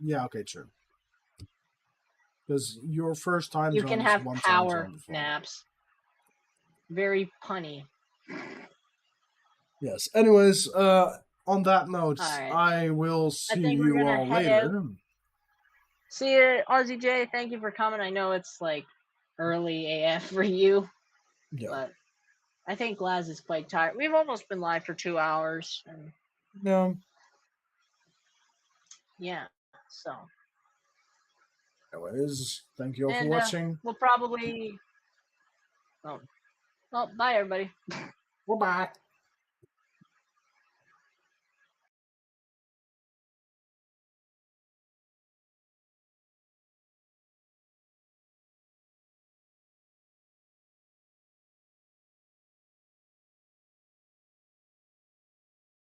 Yeah, okay, true. Because your first time you zone can is have one power time zone before. naps. Very punny. Yes. Anyways, on that note, right. I will see you all later. See you, Aussie J. Thank you for coming. I know it's like early AF for you. Yeah. But I think Laz is quite tired. We've almost been live for 2 hours. And Yeah. yeah. So. Anyways, thank you all for watching. We'll probably. Well, bye everybody. Bye.